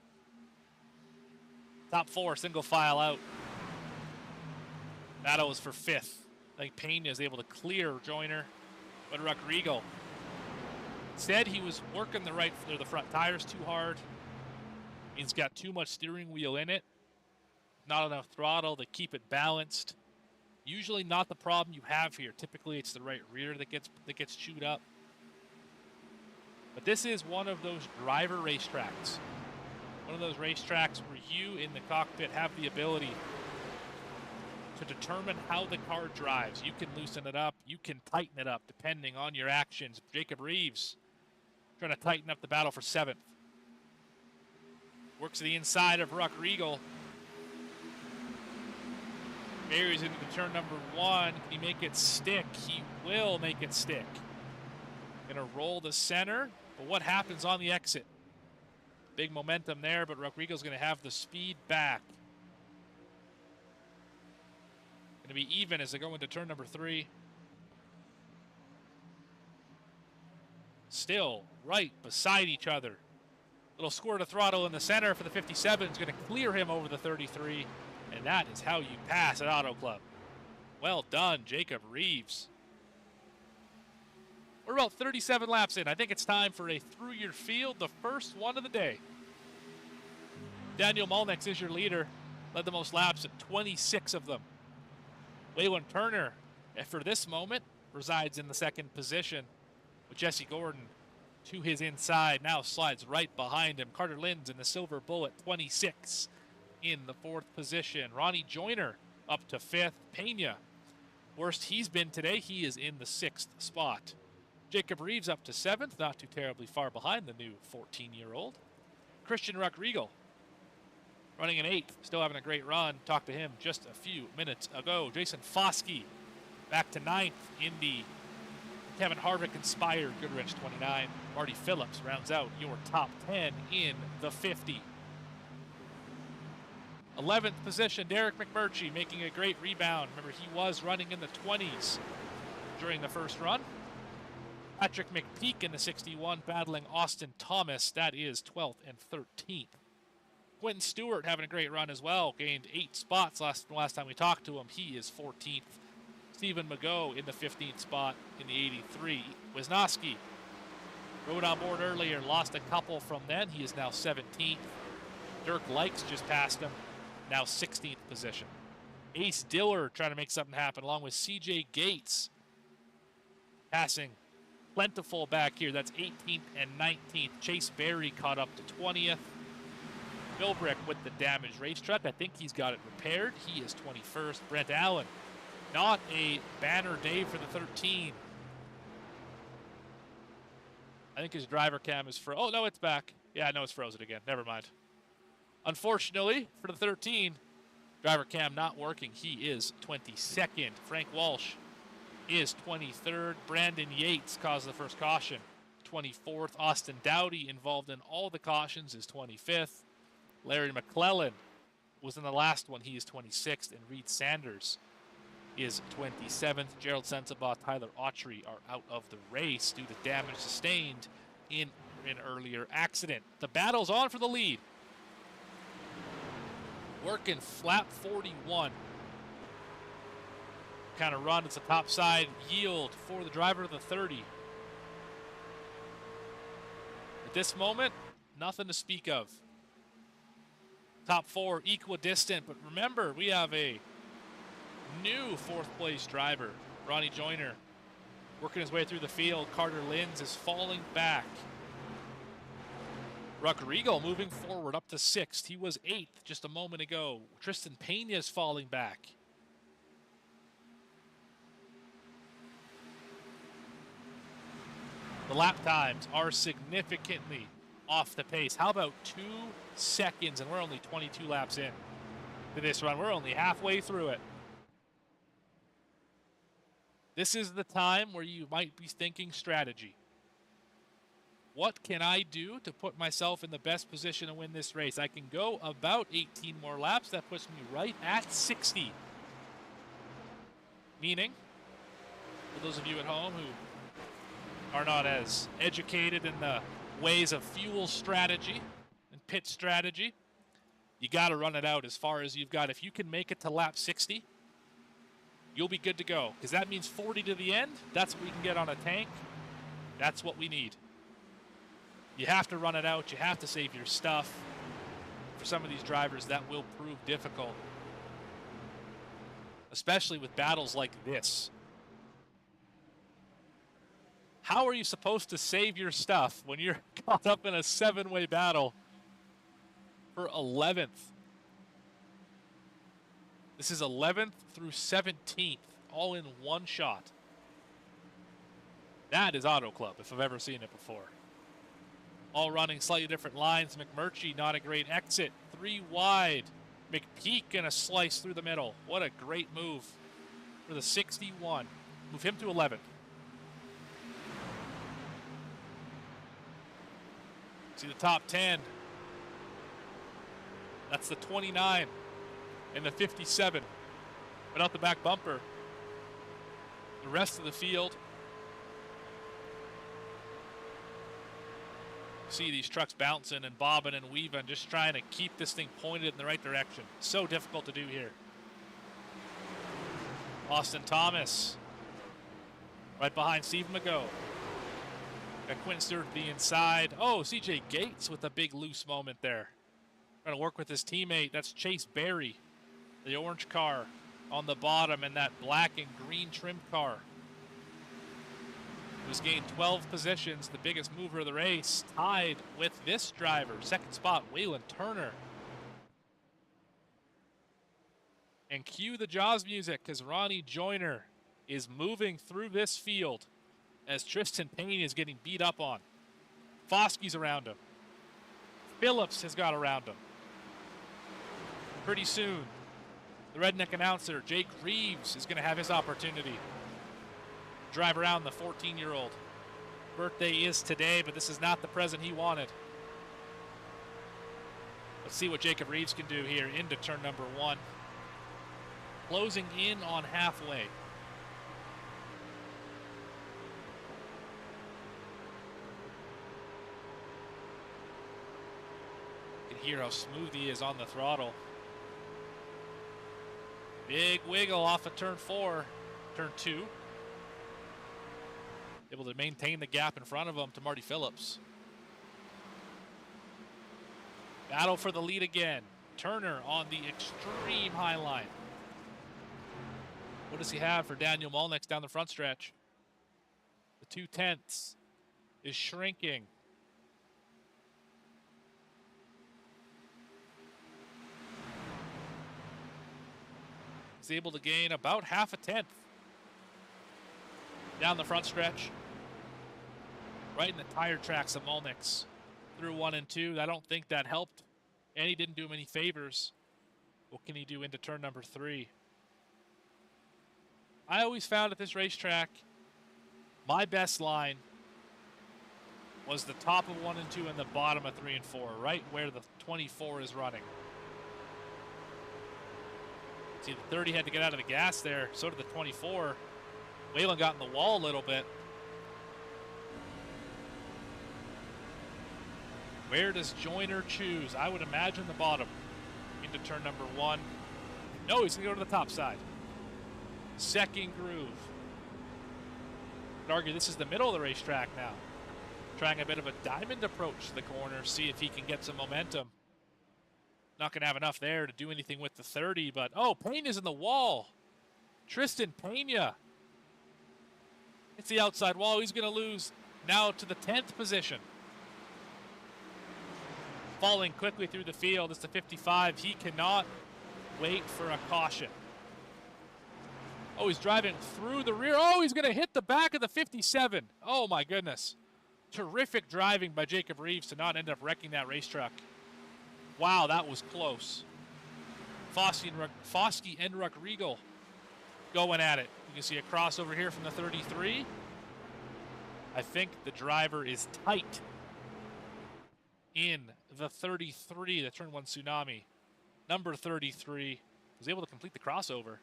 Top 4, single file out. Battle is for 5th. I think Pena is able to clear Joyner, but Rodrigo. Instead, he was working the front tires too hard. He's got too much steering wheel in it. Not enough throttle to keep it balanced. Usually not the problem you have here. Typically, it's the right rear that gets chewed up. But this is one of those driver racetracks. One of those racetracks where you in the cockpit have the ability to determine how the car drives. You can loosen it up. You can tighten it up depending on your actions. Jacob Reeves trying to tighten up the battle for 7th. Works to the inside of Ruck Regal. Buries into turn number 1. Can he make it stick? He will make it stick. Gonna roll the center, but what happens on the exit? Big momentum there, but Rodrigo's gonna have the speed back. Gonna be even as they go into turn number 3. Still right beside each other. Little squirt of throttle in the center for the 57 is gonna clear him over the 33. And that is how you pass at Auto Club. Well done, Jacob Reeves. We're about 37 laps in. I think it's time for a Through Your Field, the first one of the day. Daniel Mulnex is your leader. Led the most laps at 26 of them. Waylon Turner, for this moment, resides in the 2nd position. With Jesse Gordon to his inside. Now slides right behind him. Carter Linds in the Silver Bullet, 26. In the 4th position. Ronnie Joyner up to 5th. Pena, worst he's been today, he is in the 6th spot. Jacob Reeves up to 7th, not too terribly far behind the new 14-year-old. Christian Rodrigo running an 8th, still having a great run. Talked to him just a few minutes ago. Jason Foskey back to 9th in the Kevin Harvick-inspired Goodrich 29. Marty Phillips rounds out your top 10 in the 50. 11th position, Derek McMurtry making a great rebound. Remember, he was running in the 20s during the first run. Patrick McPeak in the 61 battling Austin Thomas. That is 12th and 13th. Quentin Stewart having a great run as well. Gained 8 spots last time we talked to him. He is 14th. Stephen Mago in the 15th spot in the 83. Wisnowski rode on board earlier, lost a couple from then. He is now 17th. Dirk Likes just passed him. Now 16th position. Ace Diller trying to make something happen along with CJ Gates. Passing plentiful back here. That's 18th and 19th. Chase Berry caught up to 20th. Bilbrick with the damaged race truck. I think he's got it repaired. He is 21st. Brent Allen. Not a banner day for the 13. I think his driver cam is frozen. Oh, no, it's back. Yeah, no, it's frozen again. Never mind. Unfortunately, for the 13, driver cam not working. He is 22nd. Frank Walsh is 23rd. Brandon Yates caused the first caution, 24th. Austin Dowdy, involved in all the cautions, is 25th. Larry McClellan was in the last one. He is 26th. And Reed Sanders is 27th. Gerald Sensabaugh, Tyler Autry are out of the race due to damage sustained in an earlier accident. The battle's on for the lead. Working flap 41. Kind of run. It's a top side yield for the driver of the 30. At this moment, nothing to speak of. Top 4 equidistant, but remember, we have a new 4th place driver, Ronnie Joyner, working his way through the field. Carter Linds is falling back. Rodrigo moving forward up to 6th. He was 8th just a moment ago. Tristan Pena is falling back. The lap times are significantly off the pace. How about 2 seconds? And we're only 22 laps in to this run. We're only halfway through it. This is the time where you might be thinking strategy. What can I do to put myself in the best position to win this race? I can go about 18 more laps. That puts me right at 60. Meaning, for those of you at home who are not as educated in the ways of fuel strategy and pit strategy, you got to run it out as far as you've got. If you can make it to lap 60, you'll be good to go, because that means 40 to the end. That's what we can get on a tank. That's what we need. You have to run it out. You have to save your stuff. For some of these drivers, that will prove difficult, especially with battles like this. How are you supposed to save your stuff when you're caught up in a 7-way battle for 11th? This is 11th through 17th, all in one shot. That is Auto Club, if I've ever seen it before. All running slightly different lines. McMurtry, not a great exit. 3 wide. McPeak gonna slice through the middle. What a great move for the 61. Move him to 11th. See the top 10. That's the 29 and the 57. But out the back bumper. The rest of the field. See these trucks bouncing and bobbing and weaving, just trying to keep this thing pointed in the right direction. So difficult to do here. Austin Thomas right behind Steve McGough. Got Quinn Stewart to the inside. Oh, CJ Gates with a big loose moment there. Trying to work with his teammate. That's Chase Berry, the orange car on the bottom, and that black and green trim car. Who's gained 12 positions, the biggest mover of the race, tied with this driver. Second spot, Waylon Turner. And cue the Jaws music, because Ronnie Joyner is moving through this field as Tristan Payne is getting beat up on. Foskey's around him. Phillips has got around him. Pretty soon, the redneck announcer, Jake Reeves, is going to have his opportunity. Drive around the 14-year-old. Birthday is today, but this is not the present he wanted. Let's see what Jacob Reeves can do here into turn number 1. Closing in on halfway. You can hear how smooth he is on the throttle. Big wiggle off of turn 4, turn 2. Able to maintain the gap in front of him to Marty Phillips. Battle for the lead again. Turner on the extreme high line. What does he have for Daniel Molnix down the front stretch? The 2/10 is shrinking. He's able to gain about half a tenth down the front stretch. Right in the tire tracks of Molnix through 1 and 2. I don't think that helped, and he didn't do him any favors. What can he do into turn number 3? I always found at this racetrack, my best line was the top of 1 and 2 and the bottom of 3 and 4, right where the 24 is running. See, the 30 had to get out of the gas there. So did the 24. Waylon got in the wall a little bit. Where does Joyner choose? I would imagine the bottom into turn number 1. No, he's going to go to the top side. Second groove. I'd argue this is the middle of the racetrack now. Trying a bit of a diamond approach to the corner, see if he can get some momentum. Not going to have enough there to do anything with the 30, but oh, Pena's in the wall. Tristan Pena. It's the outside wall. He's going to lose now to the 10th position. Falling quickly through the field. It's the 55. He cannot wait for a caution. Oh, he's driving through the rear. Oh, he's going to hit the back of the 57. Oh, my goodness. Terrific driving by Jacob Reeves to not end up wrecking that race truck. Wow, that was close. Foskey and Rodrigo going at it. You can see a crossover here from the 33. I think the driver is tight in the 33, the Turn 1 Tsunami. Number 33 was able to complete the crossover.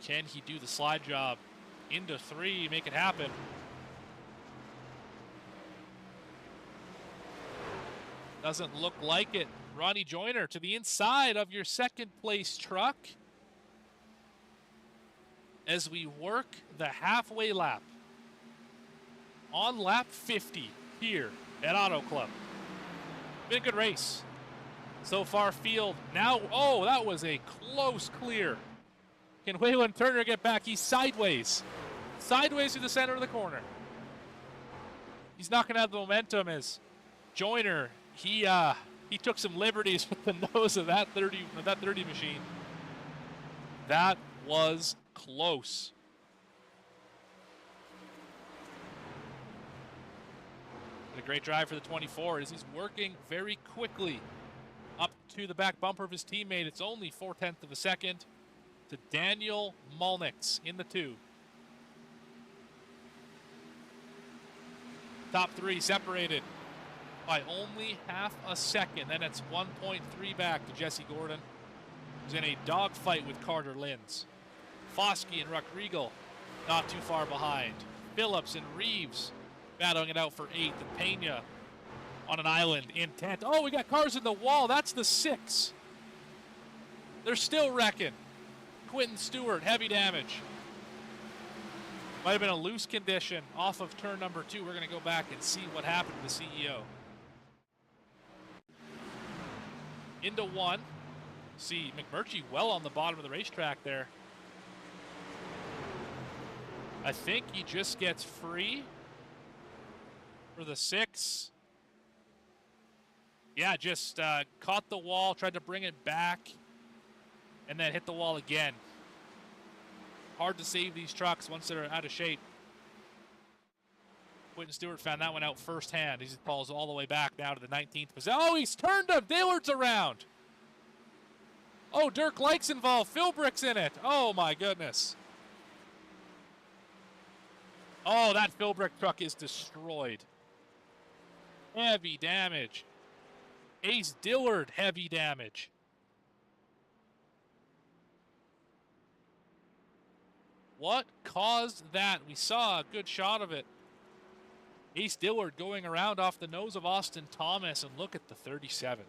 Can he do the slide job into 3, make it happen? Doesn't look like it. Ronnie Joyner to the inside of your second place truck as we work the halfway lap on lap 50 here at Auto Club. Been a good race so far. Field now, oh, that was a close clear. Can Waylon Turner get back? He's sideways through the center of the corner. He's not gonna have the momentum as Joyner. He took some liberties with the nose of that 30 machine. That was close. A great drive for the 24 as he's working very quickly up to the back bumper of his teammate. It's only 4/10 of a second to Daniel Malnix in the 2. Top 3 separated by only half a second. Then it's 1.3 back to Jesse Gordon, who's in a dogfight with Carter Linz. Foskey and Rodrigo not too far behind. Phillips and Reeves battling it out for 8th. And Pena on an island in 10th. Oh, we got cars in the wall. That's the 6. They're still wrecking. Quentin Stewart, heavy damage. Might have been a loose condition off of turn number 2. We're going to go back and see what happened to the CEO. Into 1. See McMurtry well on the bottom of the racetrack there. I think he just gets free for the 6. Yeah, just caught the wall, tried to bring it back, and then hit the wall again. Hard to save these trucks once they're out of shape. Quentin Stewart found that one out firsthand. He falls all the way back now to the 19th position. Oh, he's turned him. Dillard's around. Oh, Dirk Like's involved. Philbrick's in it. Oh, my goodness. Oh, that Philbrick truck is destroyed. Heavy damage. Ace Dillard, heavy damage. What caused that? We saw a good shot of it. Ace Dillard going around off the nose of Austin Thomas, and look at the 37.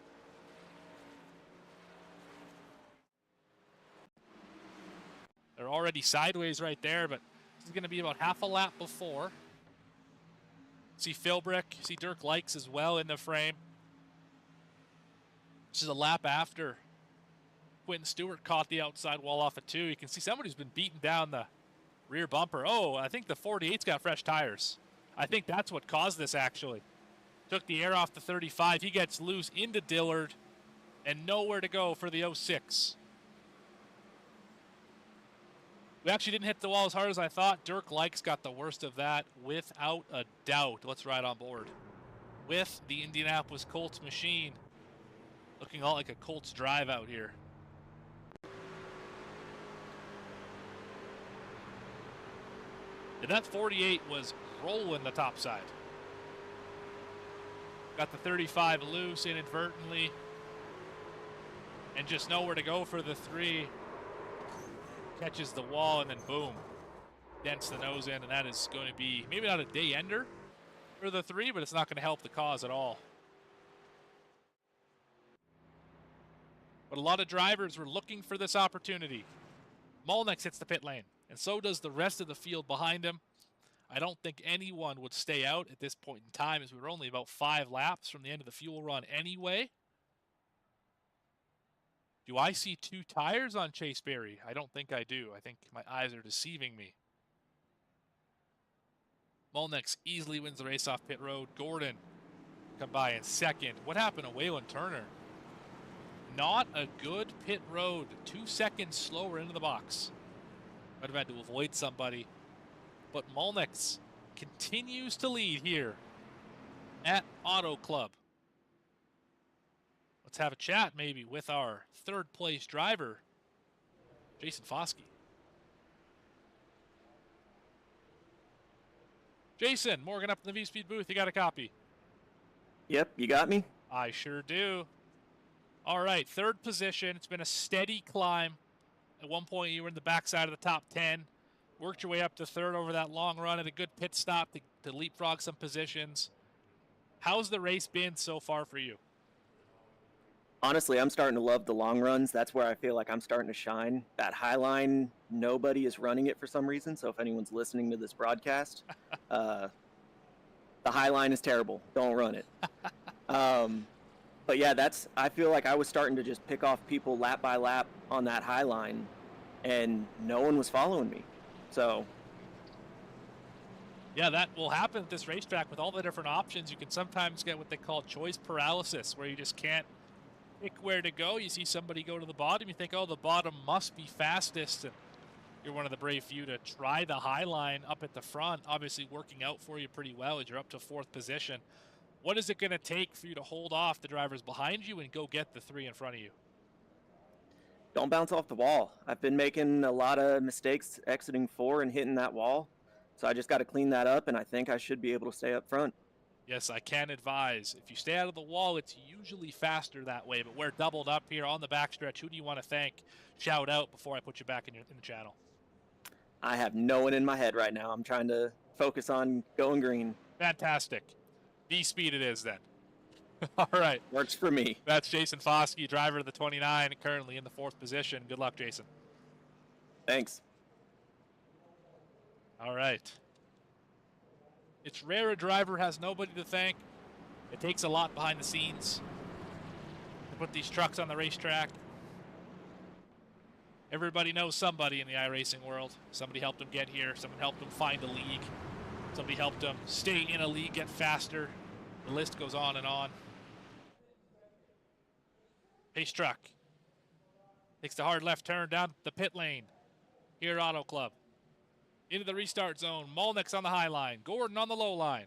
They're already sideways right there, but this is going to be about half a lap before. See Philbrick, see Dirk Likes as well in the frame. This is a lap after Quentin Stewart caught the outside wall off of 2. You can see somebody's been beating down the rear bumper. Oh, I think the 48's got fresh tires. I think that's what caused this, actually. Took the air off the 35. He gets loose into Dillard and nowhere to go for the 06. We actually didn't hit the wall as hard as I thought. Dirk Likes got the worst of that without a doubt. Let's ride on board with the Indianapolis Colts machine. Looking all like a Colts drive out here. And that 48 was rolling the top side. Got the 35 loose inadvertently. And just nowhere to go for the 3. Catches the wall and then boom. Dents the nose end, and that is going to be maybe not a day ender for the 3, but it's not going to help the cause at all. But a lot of drivers were looking for this opportunity. Molnex hits the pit lane, and so does the rest of the field behind him. I don't think anyone would stay out at this point in time, as we were only about 5 laps from the end of the fuel run anyway. Do I see 2 tires on Chase Berry? I don't think I do. I think my eyes are deceiving me. Molnex easily wins the race off pit road. Gordon come by in second. What happened to Waylon Turner? Not a good pit road. 2 seconds slower into the box. Might have had to avoid somebody. but Molnix continues to lead here at Auto Club. Let's have a chat maybe with our third place driver, Jason Foskey. Jason, Morgan up in the V-Speed booth. You got a copy? Yep, you got me? I sure do. All right, third position. It's been a steady climb. At one point, you were in the backside of the top 10. Worked your way up to third over that long run, and a good pit stop to leapfrog some positions. How's the race been so far for you? Honestly, I'm starting to love the long runs. That's where I feel like I'm starting to shine. That high line, nobody is running it for some reason. So if anyone's listening to this broadcast, the high line is terrible. Don't run it. But yeah, I feel like I was starting to just pick off people lap by lap on that high line, and no one was following me. So yeah, that will happen at this racetrack with all the different options. You can sometimes get what they call choice paralysis, where you just can't pick where to go. You see somebody go to the bottom, you think, oh, the bottom must be fastest, and you're one of the brave few to try the high line up at the front, obviously working out for you pretty well as you're up to fourth position. What is it going to take for you to hold off the drivers behind you and go get the three in front of you? don't bounce off the wall. I've been making a lot of mistakes exiting 4 and hitting that wall. So I just got to clean that up, and I think I should be able to stay up front. Yes, I can advise. If you stay out of the wall, it's usually faster that way, but we're doubled up here on the backstretch. Who do you want to thank? Shout out before I put you back in the channel. I have no one in my head right now. I'm trying to focus on going green. Fantastic. V-Speed it is then. All right. Works for me. That's Jason Foskey, driver of the 29, currently in the 4th position. Good luck, Jason. Thanks. All right. It's rare a driver has nobody to thank. It takes a lot behind the scenes to put these trucks on the racetrack. Everybody knows somebody in the iRacing world. Somebody helped them get here. Someone helped them find a league. Somebody helped them stay in a league, get faster. The list goes on and on. Pace truck takes the hard left turn down the pit lane here at Auto Club. Into the restart zone. Molnix on the high line. Gordon on the low line.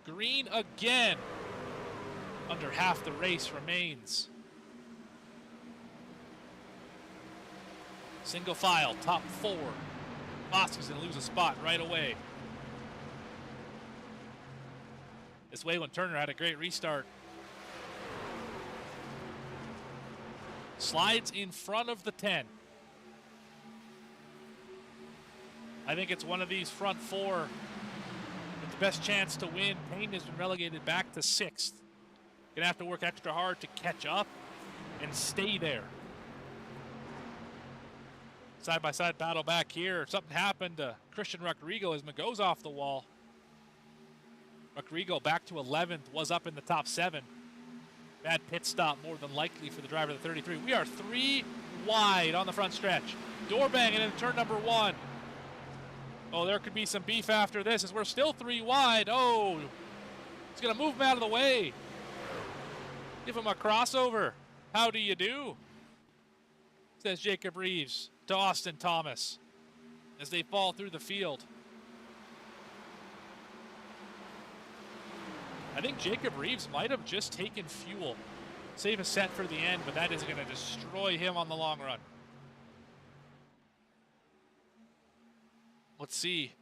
Green again. Under half the race remains. Single file, top 4. Foskey's going to lose a spot right away. This Waylon Turner had a great restart. Slides in front of the 10. I think it's one of these front 4 with the best chance to win. Payne has been relegated back to 6th. Gonna have to work extra hard to catch up and stay there. Side-by-side battle back here. Something happened to Christian Rodrigo as Mago's goes off the wall. Rodrigo back to 11th, was up in the top 7. Bad pit stop more than likely for the driver of the 33. We are 3 wide on the front stretch. Door banging into turn number 1. Oh, there could be some beef after this as we're still 3 wide. Oh, it's going to move him out of the way. Give him a crossover. How do you do? Says Jacob Reeves to Austin Thomas as they fall through the field. I think Jacob Reeves might have just taken fuel. Save a set for the end, but that is going to destroy him on the long run. Let's see.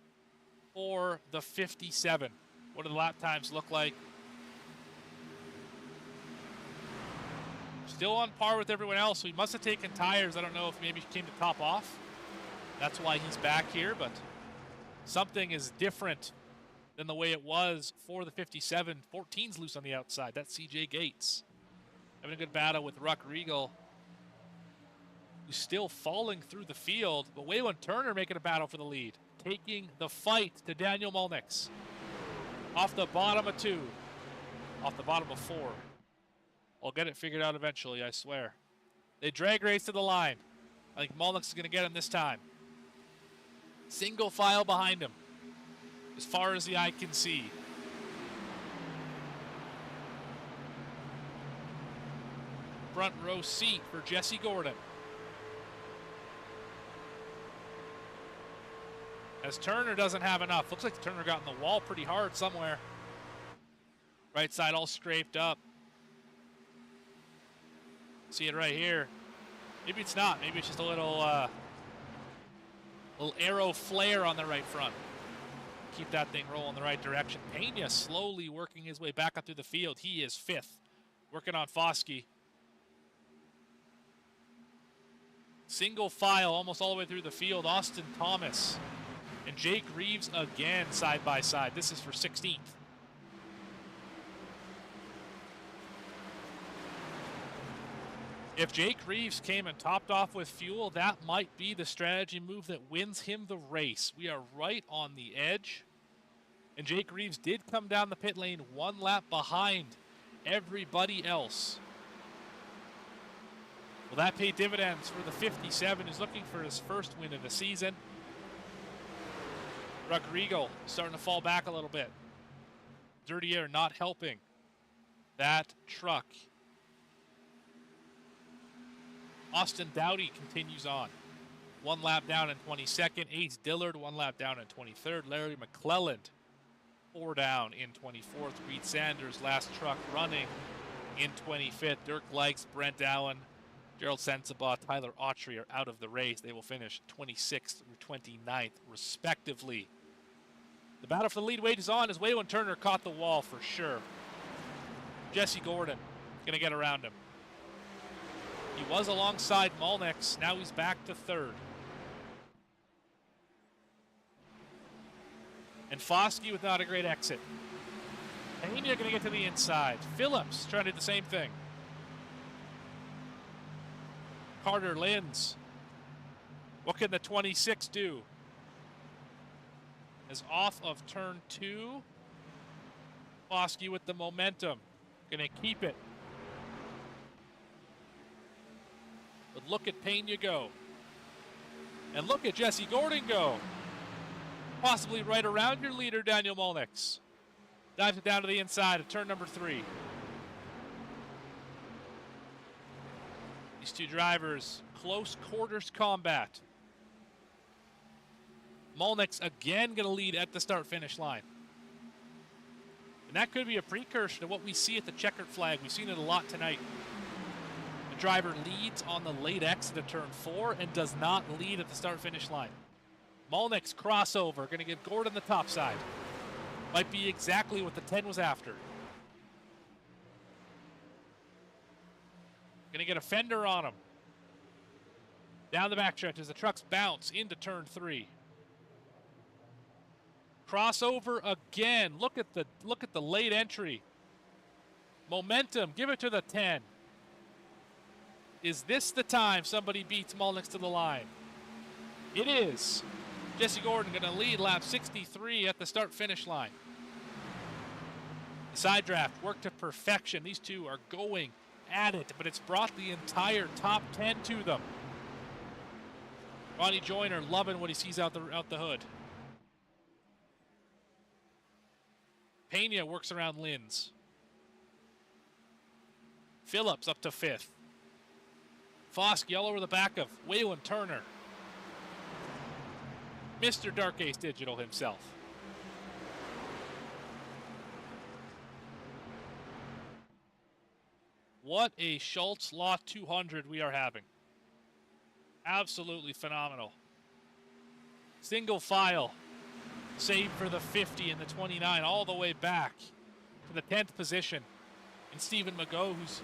For the 57. What do the lap times look like? Still on par with everyone else. So he must have taken tires. I don't know if maybe he came to top off. That's why he's back here, but something is different than the way it was for the 57. 14's loose on the outside. That's CJ Gates. Having a good battle with Ruck Regal, who's still falling through the field. But Waylon Turner making a battle for the lead. Taking the fight to Daniel Molnix. Off the bottom of 2. Off the bottom of 4. I'll get it figured out eventually, I swear. They drag race to the line. I think Molnix is going to get him this time. Single file behind him. As far as the eye can see. Front row seat for Jesse Gordon. As Turner doesn't have enough. Looks like Turner got in the wall pretty hard somewhere. Right side all scraped up. See it right here. Maybe it's not. Maybe it's just a little arrow flare on the right front. Keep that thing rolling the right direction. Pena slowly working his way back up through the field. He is 5th. Working on Foskey. Single file almost all the way through the field. Austin Thomas and Jake Reeves again side by side. This is for 16th. If Jake Reeves came and topped off with fuel, that might be the strategy move that wins him the race. We are right on the edge. And Jake Reeves did come down the pit lane 1 lap behind everybody else. Will that pay dividends for the 57 who's looking for his first win of the season? Rodrigo starting to fall back a little bit. Dirty air not helping that truck. Austin Dowdy continues on. 1 lap down in 22nd. Ace Dillard 1 lap down in 23rd. Larry McClelland 4 down in 24th. Reed Sanders last truck running in 25th. Dirk Likes, Brent Allen, Gerald Sensabaugh, Tyler Autry are out of the race. They will finish 26th through 29th respectively. The battle for the lead weight is on as Waylon Turner caught the wall for sure. Jesse Gordon gonna get around him. He was alongside Molnix. Now he's back to 3rd. And Foskey with not a great exit. Pena going to get to the inside. Phillips trying to do the same thing. Carter Linz. What can the 26 do? Is off of turn 2. Foskey with the momentum. Going to keep it. But look at Pena go. And look at Jesse Gordon go. Possibly right around your leader, Daniel Molnix. Dives it down to the inside of turn number 3. These two drivers, close quarters combat. Molnix again going to lead at the start-finish line. And that could be a precursor to what we see at the checkered flag. We've seen it a lot tonight. The driver leads on the late exit of turn 4 and does not lead at the start-finish line. Molnix crossover, going to give Gordon the top side. Might be exactly what the 10 was after. Going to get a fender on him. Down the backstretch as the trucks bounce into turn 3. Crossover again. Look at the late entry. Momentum. Give it to the 10. Is this the time somebody beats Molnix to the line? It is. Jesse Gordon going to lead lap 63 at the start-finish line. The side draft worked to perfection. These two are going at it, but it's brought the entire top 10 to them. Ronnie Joyner loving what he sees out the hood. Pena works around Linz. Phillips up to 5th. Foskey all over the back of Waylon Turner. Mr. Dark Ace Digital himself. What a Schultz Law 200 we are having. Absolutely phenomenal. Single file. Save for the 50 and the 29 all the way back to the 10th position. And Stephen Mago, who's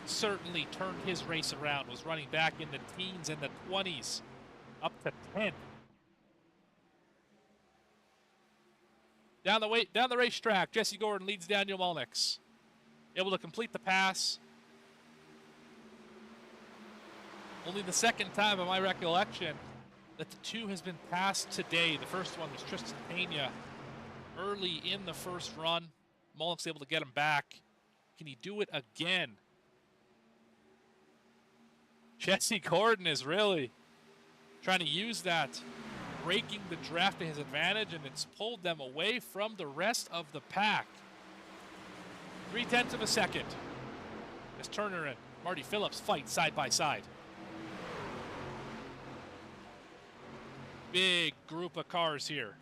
certainly turned his race around, was running back in the teens and the 20s up to 10th. Down the racetrack, Jesse Gordon leads Daniel Molnix. Able to complete the pass. Only the second time of my recollection that the 2 has been passed today. The first one was Tristan Pena early in the first run. Molnix able to get him back. Can he do it again? Jesse Gordon is really trying to use that, breaking the draft to his advantage, and it's pulled them away from the rest of the pack. 0.3 of a second as Turner and Marty Phillips fight side by side. big group of cars here.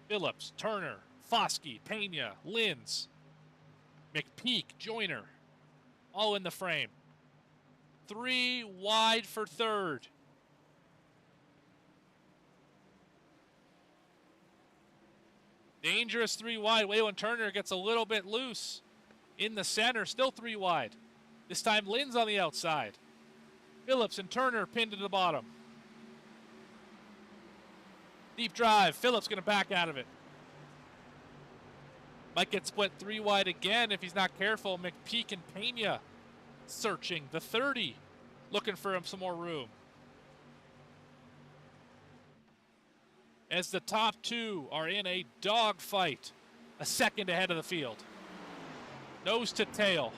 Phillips, Turner, Foskey, Pena, Linz, McPeak, Joyner, all in the frame. 3 wide for third. Dangerous 3 wide. Waylon Turner gets a little bit loose in the center. Still 3 wide. This time Linz on the outside. Phillips and Turner pinned to the bottom. Deep drive. Phillips going to back out of it. Might get split 3 wide again if he's not careful. McPeak and Pena searching the 30. Looking for him some more room. As the top 2 are in a dogfight, a second ahead of the field. Nose to tail.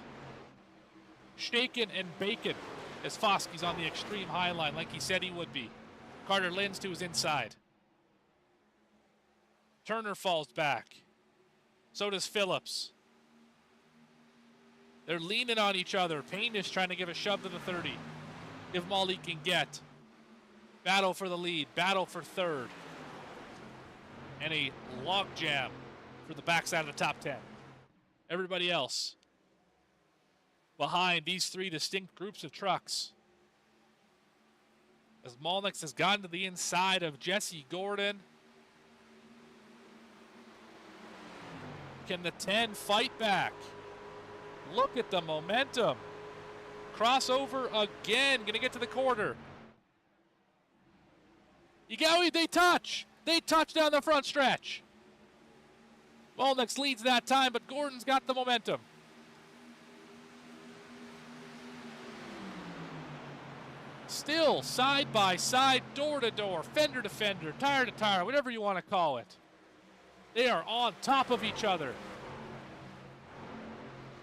Shaken and bacon as Foskey's on the extreme high line like he said he would be. Carter Linz to his inside. Turner falls back. So does Phillips. They're leaning on each other. Payne is trying to give a shove to the 30. Give him all he can get. Battle for the lead. Battle for third. And a log jam for the backside of the top 10. Everybody else behind these 3 distinct groups of trucks. As Malnix has gotten to the inside of Jesse Gordon. Can the 10 fight back? Look at the momentum. Crossover again. Going to get to the quarter. Yowie, they touch. They touch down the front stretch. Malnix leads that time, but Gordon's got the momentum. Still side by side, door to door, fender to fender, tire to tire, whatever you want to call it. They are on top of each other.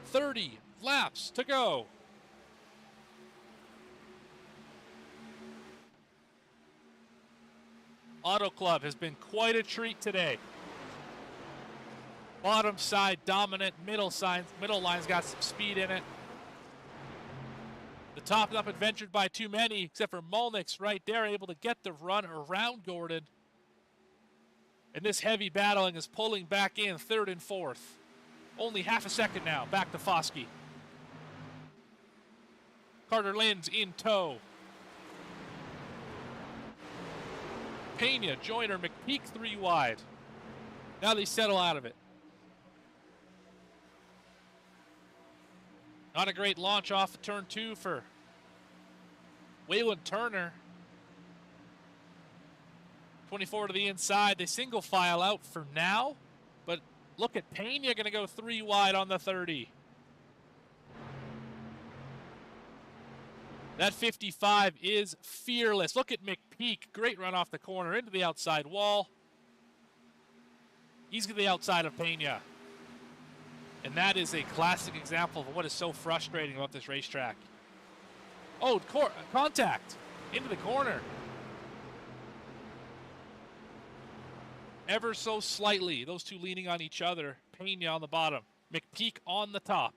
30 laps to go. Auto Club has been quite a treat today. Bottom side dominant, middle line's got some speed in it. The top up adventured by too many, except for Malnix right there, able to get the run around Gordon. And this heavy battling is pulling back in third and fourth. Only half a second now, back to Foskey. Carter Linz in tow. Pena, Joyner, McPeak 3 wide. Now they settle out of it. Not a great launch off of turn 2 for Waylon Turner. 24 to the inside. They single file out for now. But look at Pena going to go 3 wide on the 30. That 55 is fearless. Look at McPeak. Great run off the corner into the outside wall. He's to the outside of Pena. And that is a classic example of what is so frustrating about this racetrack. Oh, contact into the corner. Ever so slightly. Those two leaning on each other. Pena on the bottom. McPeak on the top.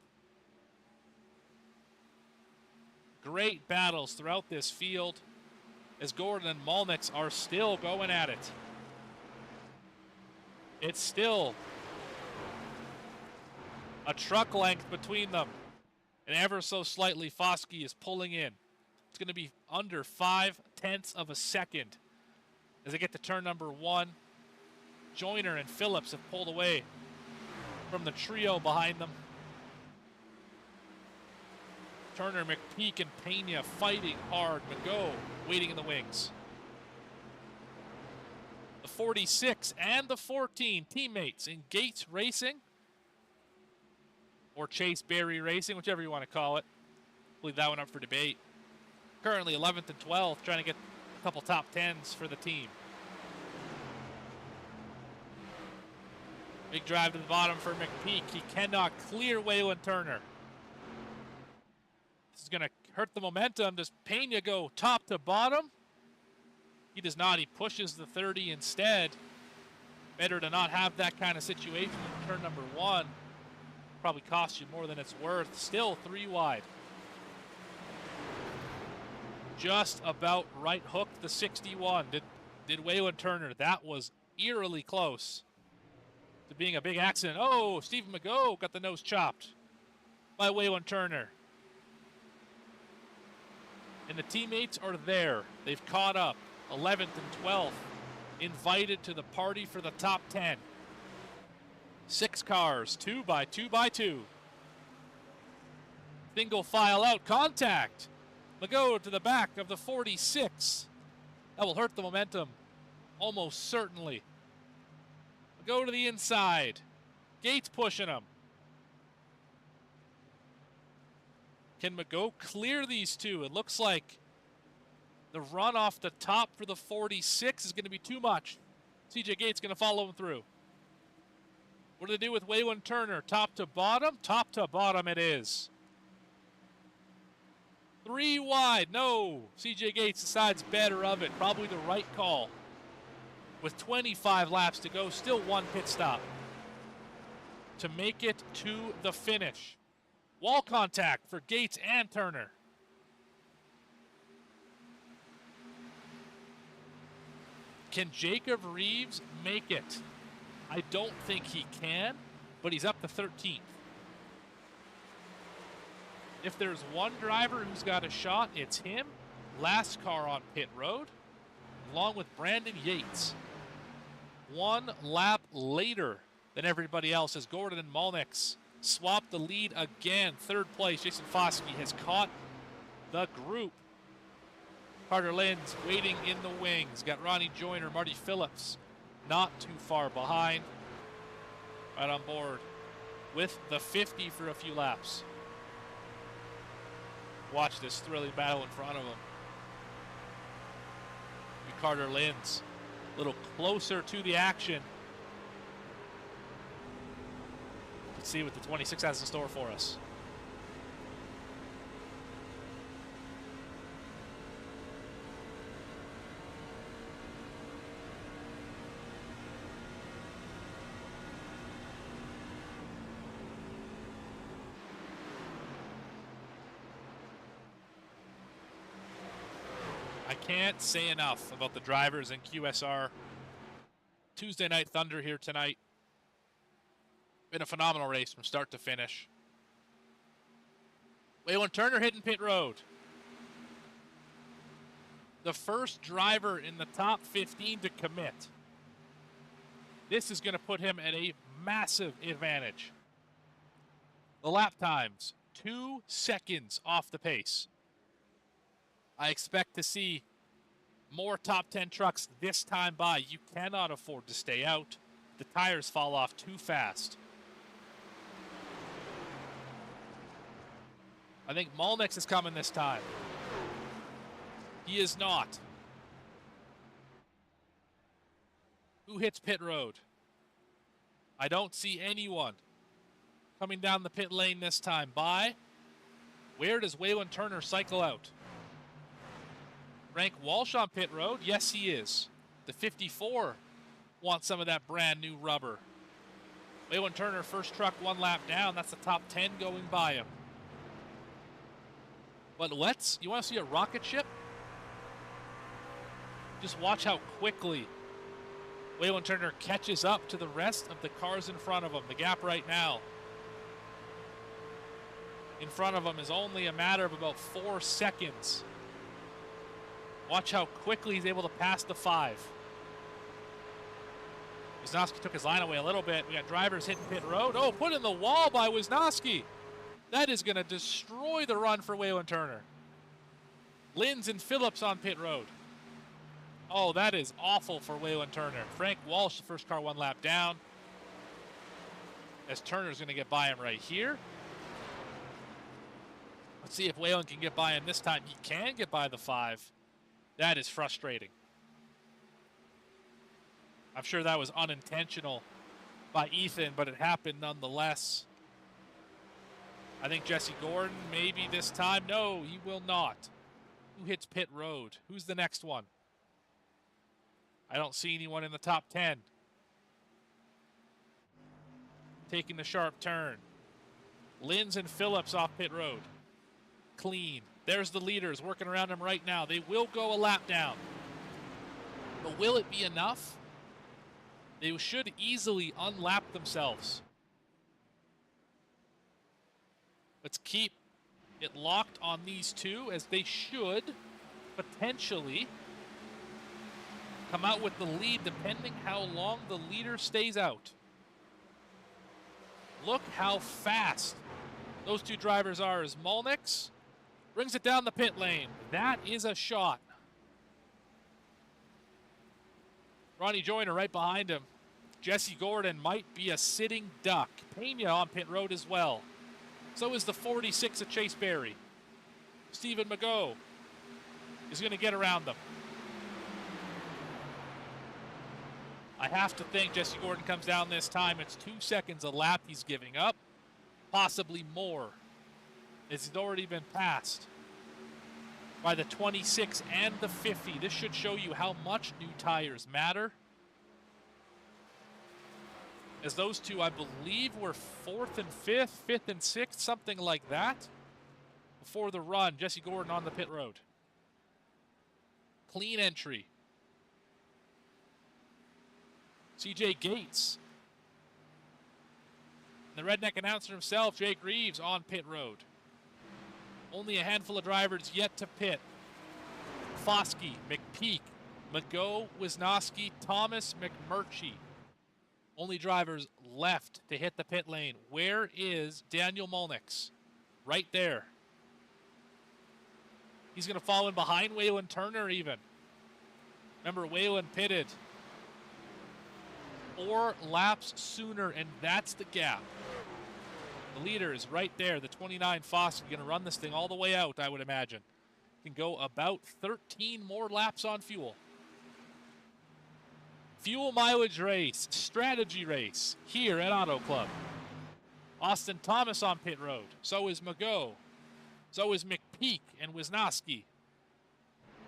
Great battles throughout this field as Gordon and Malnix are still going at it. It's still a truck length between them. And ever so slightly, Foskey is pulling in. It's going to be under 0.5 of a second as they get to turn number 1. Joyner and Phillips have pulled away from the trio behind them. Turner, McPeak, and Pena fighting hard. Mago waiting in the wings. The 46 and the 14 teammates in Gates Racing, or Chase Berry Racing, whichever you want to call it. Leave that one up for debate. Currently 11th and 12th, trying to get a couple top 10s for the team. Big drive to the bottom for McPeak. He cannot clear Waylon Turner. This is going to hurt the momentum. Does Pena go top to bottom? He does not. He pushes the 30 instead. Better to not have that kind of situation in turn number 1. Probably cost you more than it's worth. Still 3 wide. just about right hooked the 61. Did Waylon Turner. That was eerily close to being a big accident. Oh, Stephen McGough got the nose chopped by Waylon Turner. And the teammates are there. They've caught up. 11th and 12th. Invited to the party for the top 10. 6 cars, 2 by 2 by 2. Single file out, contact. McGough to the back of the 46. That will hurt the momentum, almost certainly. McGough to the inside. Gates pushing him. Can McGough clear these two? It looks like the run off the top for the 46 is going to be too much. CJ Gates going to follow him through. What do they do with Waylon Turner? Top to bottom? Top to bottom it is. 3 wide. No. CJ Gates decides better of it. Probably the right call. With 25 laps to go, still 1 pit stop to make it to the finish. Wall contact for Gates and Turner. Can Jacob Reeves make it? I don't think he can, but he's up to 13th. If there's one driver who's got a shot, it's him. Last car on pit road, along with Brandon Yates. 1 lap later than everybody else as Gordon and Malnix swap the lead again. 3rd place, Jason Foskey has caught the group. Carter Lenz waiting in the wings. Got Ronnie Joyner, Marty Phillips not too far behind. Right on board with the 50 for a few laps. Watch this thrilling battle in front of him. Carter Lenz a little closer to the action. Let's see what the 26 has in store for us. I can't say enough about the drivers in QSR. Tuesday Night Thunder here tonight. Been a phenomenal race from start to finish. Waylon Turner hitting pit road. The first driver in the top 15 to commit. This is going to put him at a massive advantage. The lap times, 2 seconds off the pace. I expect to see more top 10 trucks this time by. You cannot afford to stay out. The tires fall off too fast. I think Malnix is coming this time. He is not. Who hits pit road? I don't see anyone coming down the pit lane this time. By where does Waylon Turner cycle out? Frank Walsh on pit road? Yes, he is. The 54 wants some of that brand new rubber. Waylon Turner, first truck, 1 lap down. That's the top 10 going by him. But you want to see a rocket ship? Just watch how quickly Waylon Turner catches up to the rest of the cars in front of him. The gap right now in front of him is only a matter of about 4 seconds. Watch how quickly he's able to pass the 5. Wisnowski took his line away a little bit. We got drivers hitting pit road. Oh, put in the wall by Wisnowski. That is going to destroy the run for Waylon Turner. Linz and Phillips on pit road. Oh, that is awful for Waylon Turner. Frank Walsh, the first car, 1 lap down. As Turner's going to get by him right here. Let's see if Waylon can get by him this time. He can get by the 5. That is frustrating. I'm sure that was unintentional by Ethan, but it happened nonetheless. I think Jesse Gordon, maybe this time. No, he will not. Who hits pit road? Who's the next one? I don't see anyone in the top 10. Taking the sharp turn. Linz and Phillips off pit road. Clean. There's the leaders working around him right now. They will go a lap down. But will it be enough? They should easily unlap themselves. Let's keep it locked on these two, as they should potentially come out with the lead depending how long the leader stays out. Look how fast those two drivers are as Molnix brings it down the pit lane. That is a shot. Ronnie Joyner right behind him. Jesse Gordon might be a sitting duck. Pena on pit road as well. So is the 46 of Chase Berry. Stephen Mago is going to get around them. I have to think Jesse Gordon comes down this time. It's 2 seconds a lap he's giving up. Possibly more, as he's already been passed by the 26 and the 50. This should show you how much new tires matter, as those two, I believe, were 4th and 5th, 5th and 6th, something like that, before the run. Jesse Gordon on the pit road. Clean entry. CJ Gates. And the redneck announcer himself, Jake Reeves, on pit road. Only a handful of drivers yet to pit. Foskey, McPeak, Mago, Wisnowski, Thomas, McMurchie. Only drivers left to hit the pit lane. Where is Daniel Molnix? Right there. He's going to fall in behind Waylon Turner even. Remember, Waylon pitted 4 laps sooner, and that's the gap. The leader is right there. The 29 Foskey going to run this thing all the way out, I would imagine. Can go about 13 more laps on fuel. Fuel mileage race, strategy race here at Auto Club. Austin Thomas on pit road. So is Mago. So is McPeak and Wisnowski.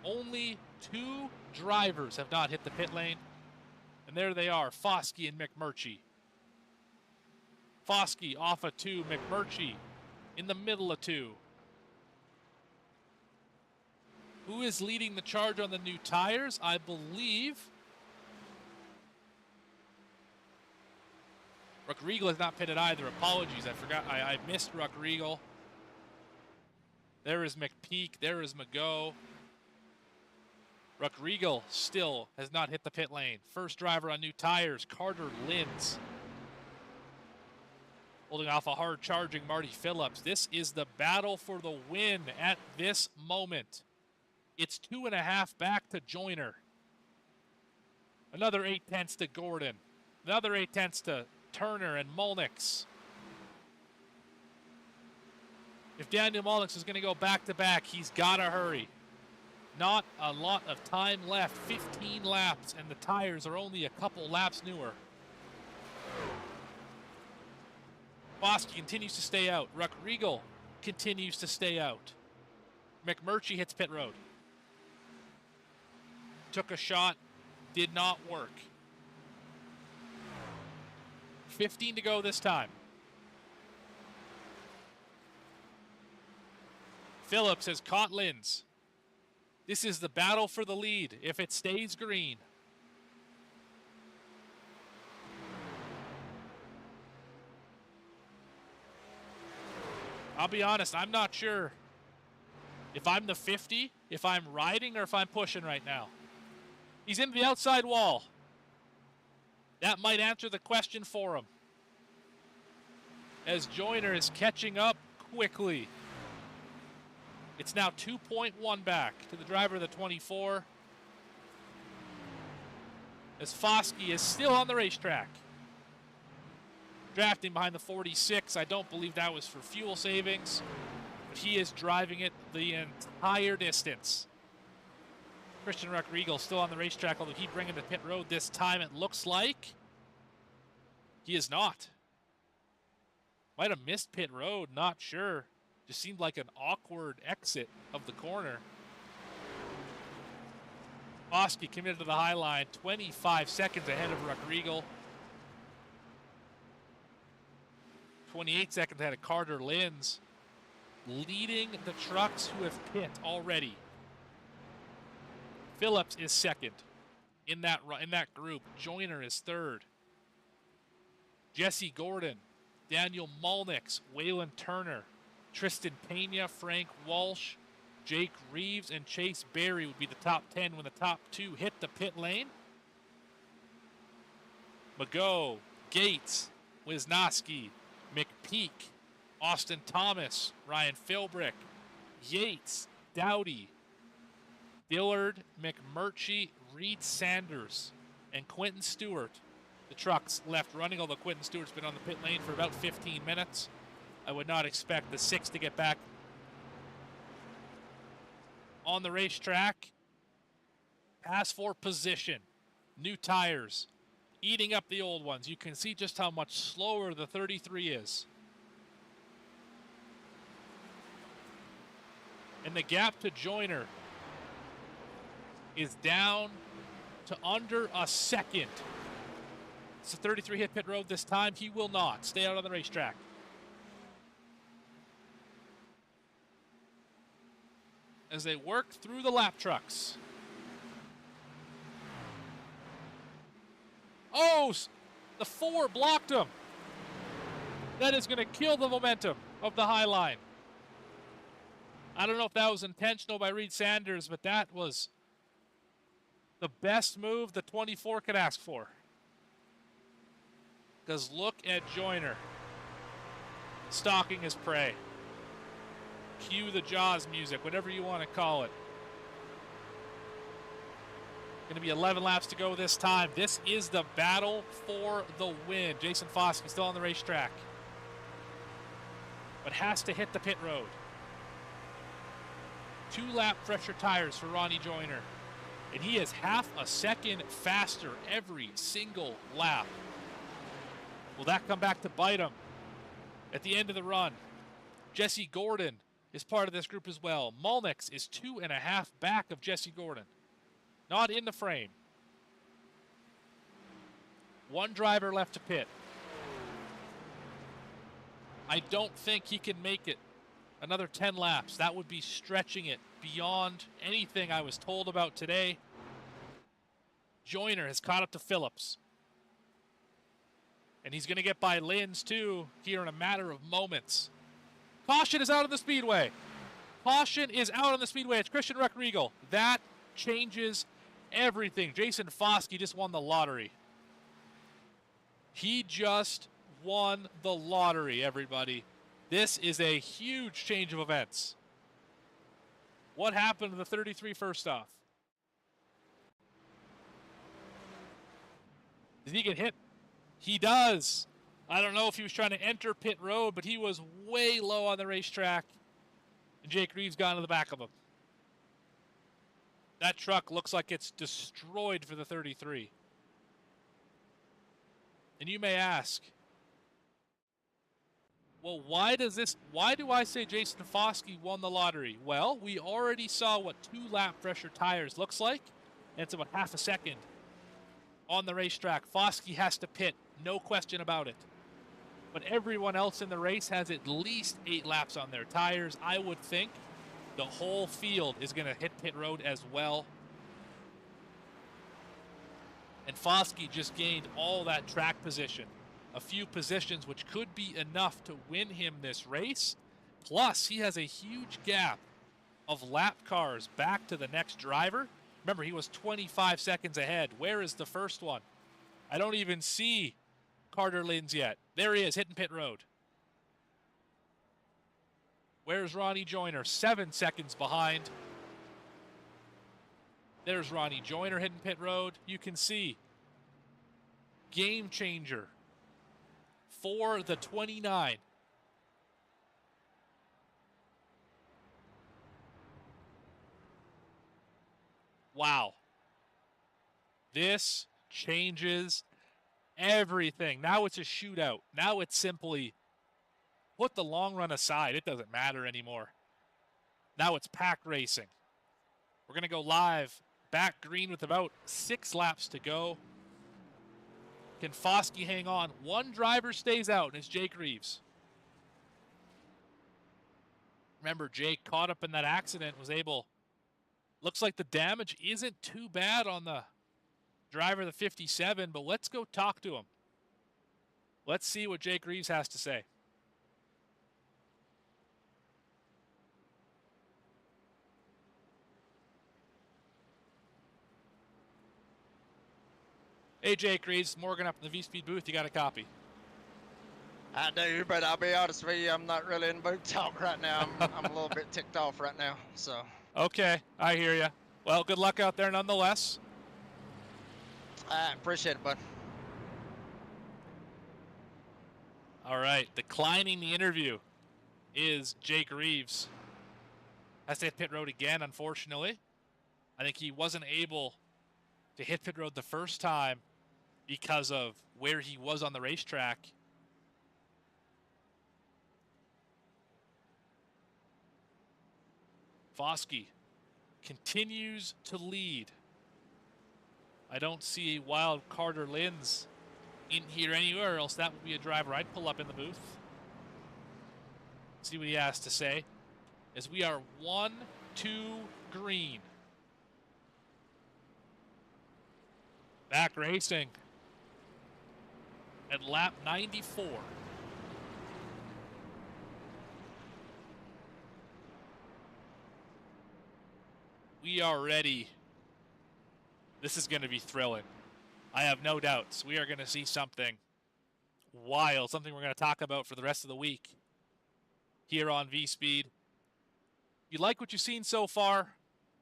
Only 2 drivers have not hit the pit lane. And there they are, Foskey and McMurchie. Foskey off of 2, McMurchie in the middle of 2. Who is leading the charge on the new tires? I believe Ruck Regal has not pitted either. Apologies, I forgot. I missed Ruck Regal. There is McPeak. There is Mago. Ruck Regal still has not hit the pit lane. First driver on new tires, Carter Linz. Holding off a hard-charging Marty Phillips. This is the battle for the win at this moment. It's 2.5 back to Joyner. Another 8/10 to Gordon. Another 8/10 to Turner and Molnix. If Daniel Molnix is going to go back-to-back, he's got to hurry. Not a lot of time left. 15 laps, and the tires are only a couple laps newer. Foskey continues to stay out. Ruck Regal continues to stay out. McMurchie hits pit road. Took a shot, did not work. 15 to go this time. Phillips has caught Linz. This is the battle for the lead if it stays green. I'll be honest, I'm not sure if I'm the 50, if I'm riding, or if I'm pushing right now. He's into the outside wall. That might answer the question for him, as Joyner is catching up quickly. It's now 2.1 back to the driver of the 24, as Foskey is still on the racetrack. Drafting behind the 46. I don't believe that was for fuel savings, but he is driving it the entire distance. Christian Ruck Regal still on the racetrack, although he'd bring him to pit road this time, it looks like. He is not. Might have missed pit road, not sure. Just seemed like an awkward exit of the corner. Foskey committed to the high line, 25 seconds ahead of Ruck Regal. 28 seconds ahead of Carter Linz. leading the trucks who have pit already. Phillips is second in that group. Joyner is third. Jesse Gordon, Daniel Malnix, Waylon Turner, Tristan Pena, Frank Walsh, Jake Reeves, and Chase Berry would be the top 10 when the top 2 hit the pit lane. Mago, Gates, Wisnowski, McPeak, Austin Thomas, Ryan Philbrick, Yates, Dowdy, Dillard, McMurtry, Reed Sanders, and Quentin Stewart. The trucks left running, although Quentin Stewart's been on the pit lane for about 15 minutes. I would not expect the 6 to get back on the racetrack. As for position, new tires, eating up the old ones. You can see just how much slower the 33 is. And the gap to Joyner is down to under a second. It's a 33 hit pit road this time. He will not stay out on the racetrack. As they work through the lap trucks. Oh, the 4 blocked him. That is going to kill the momentum of the high line. I don't know if that was intentional by Reed Sanders, but that was the best move the 24 could ask for. Because look at Joyner stalking his prey. Cue the Jaws music, whatever you want to call it. Going to be 11 laps to go this time. This is the battle for the win. Jason Foskey still on the racetrack, but has to hit the pit road. 2 lap fresher tires for Ronnie Joyner, and he is half a second faster every single lap. Will that come back to bite him at the end of the run? Jesse Gordon is part of this group as well. Malnix is 2.5 back of Jesse Gordon. Not in the frame. 1 driver left to pit. I don't think he can make it another 10 laps. That would be stretching it beyond anything I was told about today. Joyner has caught up to Phillips. And he's going to get by Lins too here in a matter of moments. Caution is out on the speedway. Caution is out on the speedway. It's Christian Reckriegel. That changes everything. Jason Foskey just won the lottery. He just won the lottery, everybody. This is a huge change of events. What happened to the 33 first off? Did he get hit? He does. I don't know if he was trying to enter pit road, but he was way low on the racetrack. And Jake Reeves got into the back of him. That truck looks like it's destroyed for the 33. And you may ask, well, why do I say Jason Foskey won the lottery? Well, we already saw what 2 lap fresher tires looks like, and it's about half a second on the racetrack. Foskey has to pit, no question about it. But everyone else in the race has at least 8 laps on their tires. I would think the whole field is going to hit pit road as well. And Foskey just gained all that track position. A few positions which could be enough to win him this race. Plus, he has a huge gap of lap cars back to the next driver. Remember, he was 25 seconds ahead. Where is the first one? I don't even see Carter Lins yet. There he is, hitting pit road. Where's Ronnie Joyner? 7 seconds behind. There's Ronnie Joyner hitting pit road. You can see. Game changer for the 29. Wow. This changes everything. Now it's a shootout. Now it's simply put the long run aside. It doesn't matter anymore. Now it's pack racing. We're going to go live back green with about 6 laps to go. Can Foskey hang on? 1 driver stays out, and it's Jake Reeves. Remember, Jake caught up in that accident, was able... Looks like the damage isn't too bad on the driver of the 57, but let's go talk to him. Let's see what Jake Reeves has to say. Hey, Jake Reeves, Morgan up in the V-Speed booth. You got a copy? I do, but I'll be honest with you, I'm not really in boot talk right now. I'm a little bit ticked off right now, so. Okay, I hear you. Well, good luck out there nonetheless. I appreciate it, bud. All right, declining the interview is Jake Reeves. Has to hit pit road again, unfortunately. I think he wasn't able to hit pit road the first time because of where he was on the racetrack. Foskey continues to lead. I don't see a wild Carter Linz in here anywhere, else that would be a driver I'd pull up in the booth. See what he has to say. As we are 1-2 green. Back racing at lap 94. We are ready. This is going to be thrilling. I have no doubts. We are going to see something wild, something we're going to talk about for the rest of the week here on V-Speed. If you like what you've seen so far,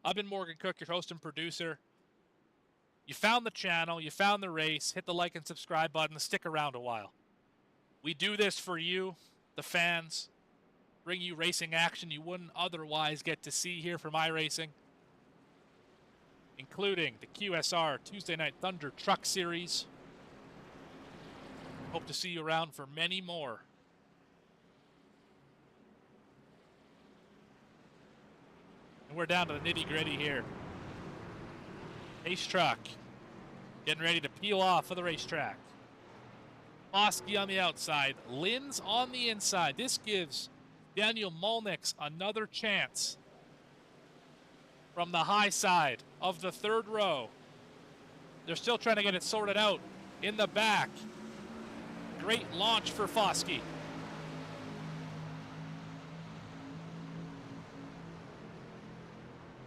I've been Morgan Cook, your host and producer. You found the channel, you found the race, hit the like and subscribe button, stick around a while. We do this for you, the fans, bring you racing action you wouldn't otherwise get to see here from iRacing, including the QSR Tuesday Night Thunder Truck Series. Hope to see you around for many more. And we're down to the nitty-gritty here. Ace truck getting ready to peel off for the racetrack. Foskey on the outside, Linz on the inside. This gives Daniel Molnix another chance from the high side of the third row. They're still trying to get it sorted out in the back. Great launch for Foskey.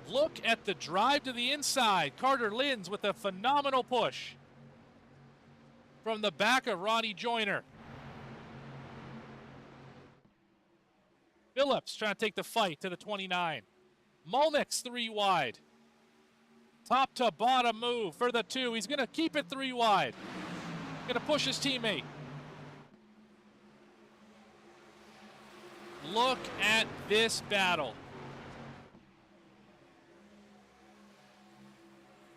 Look at the drive to the inside. Carter Linz with a phenomenal push from the back of Ronnie Joyner. Phillips trying to take the fight to the 29. Molnix 3 wide. Top to bottom move for the 2. He's going to keep it 3 wide. Going to push his teammate. Look at this battle.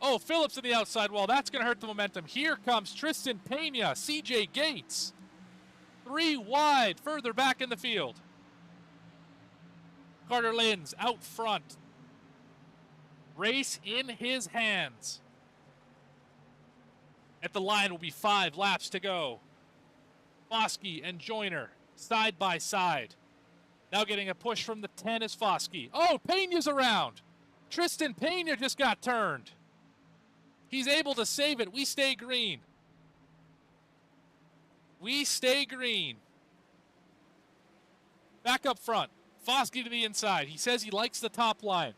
Oh, Phillips in the outside wall. That's going to hurt the momentum. Here comes Tristan Pena, CJ Gates. 3 wide, further back in the field. Carter Linz out front. Race in his hands. At the line will be 5 laps to go. Foskey and Joyner side by side. Now getting a push from the 10 is Foskey. Oh, Pena's around. Tristan Pena just got turned. He's able to save it. We stay green. We stay green. Back up front. Foskey to the inside. He says he likes the top line,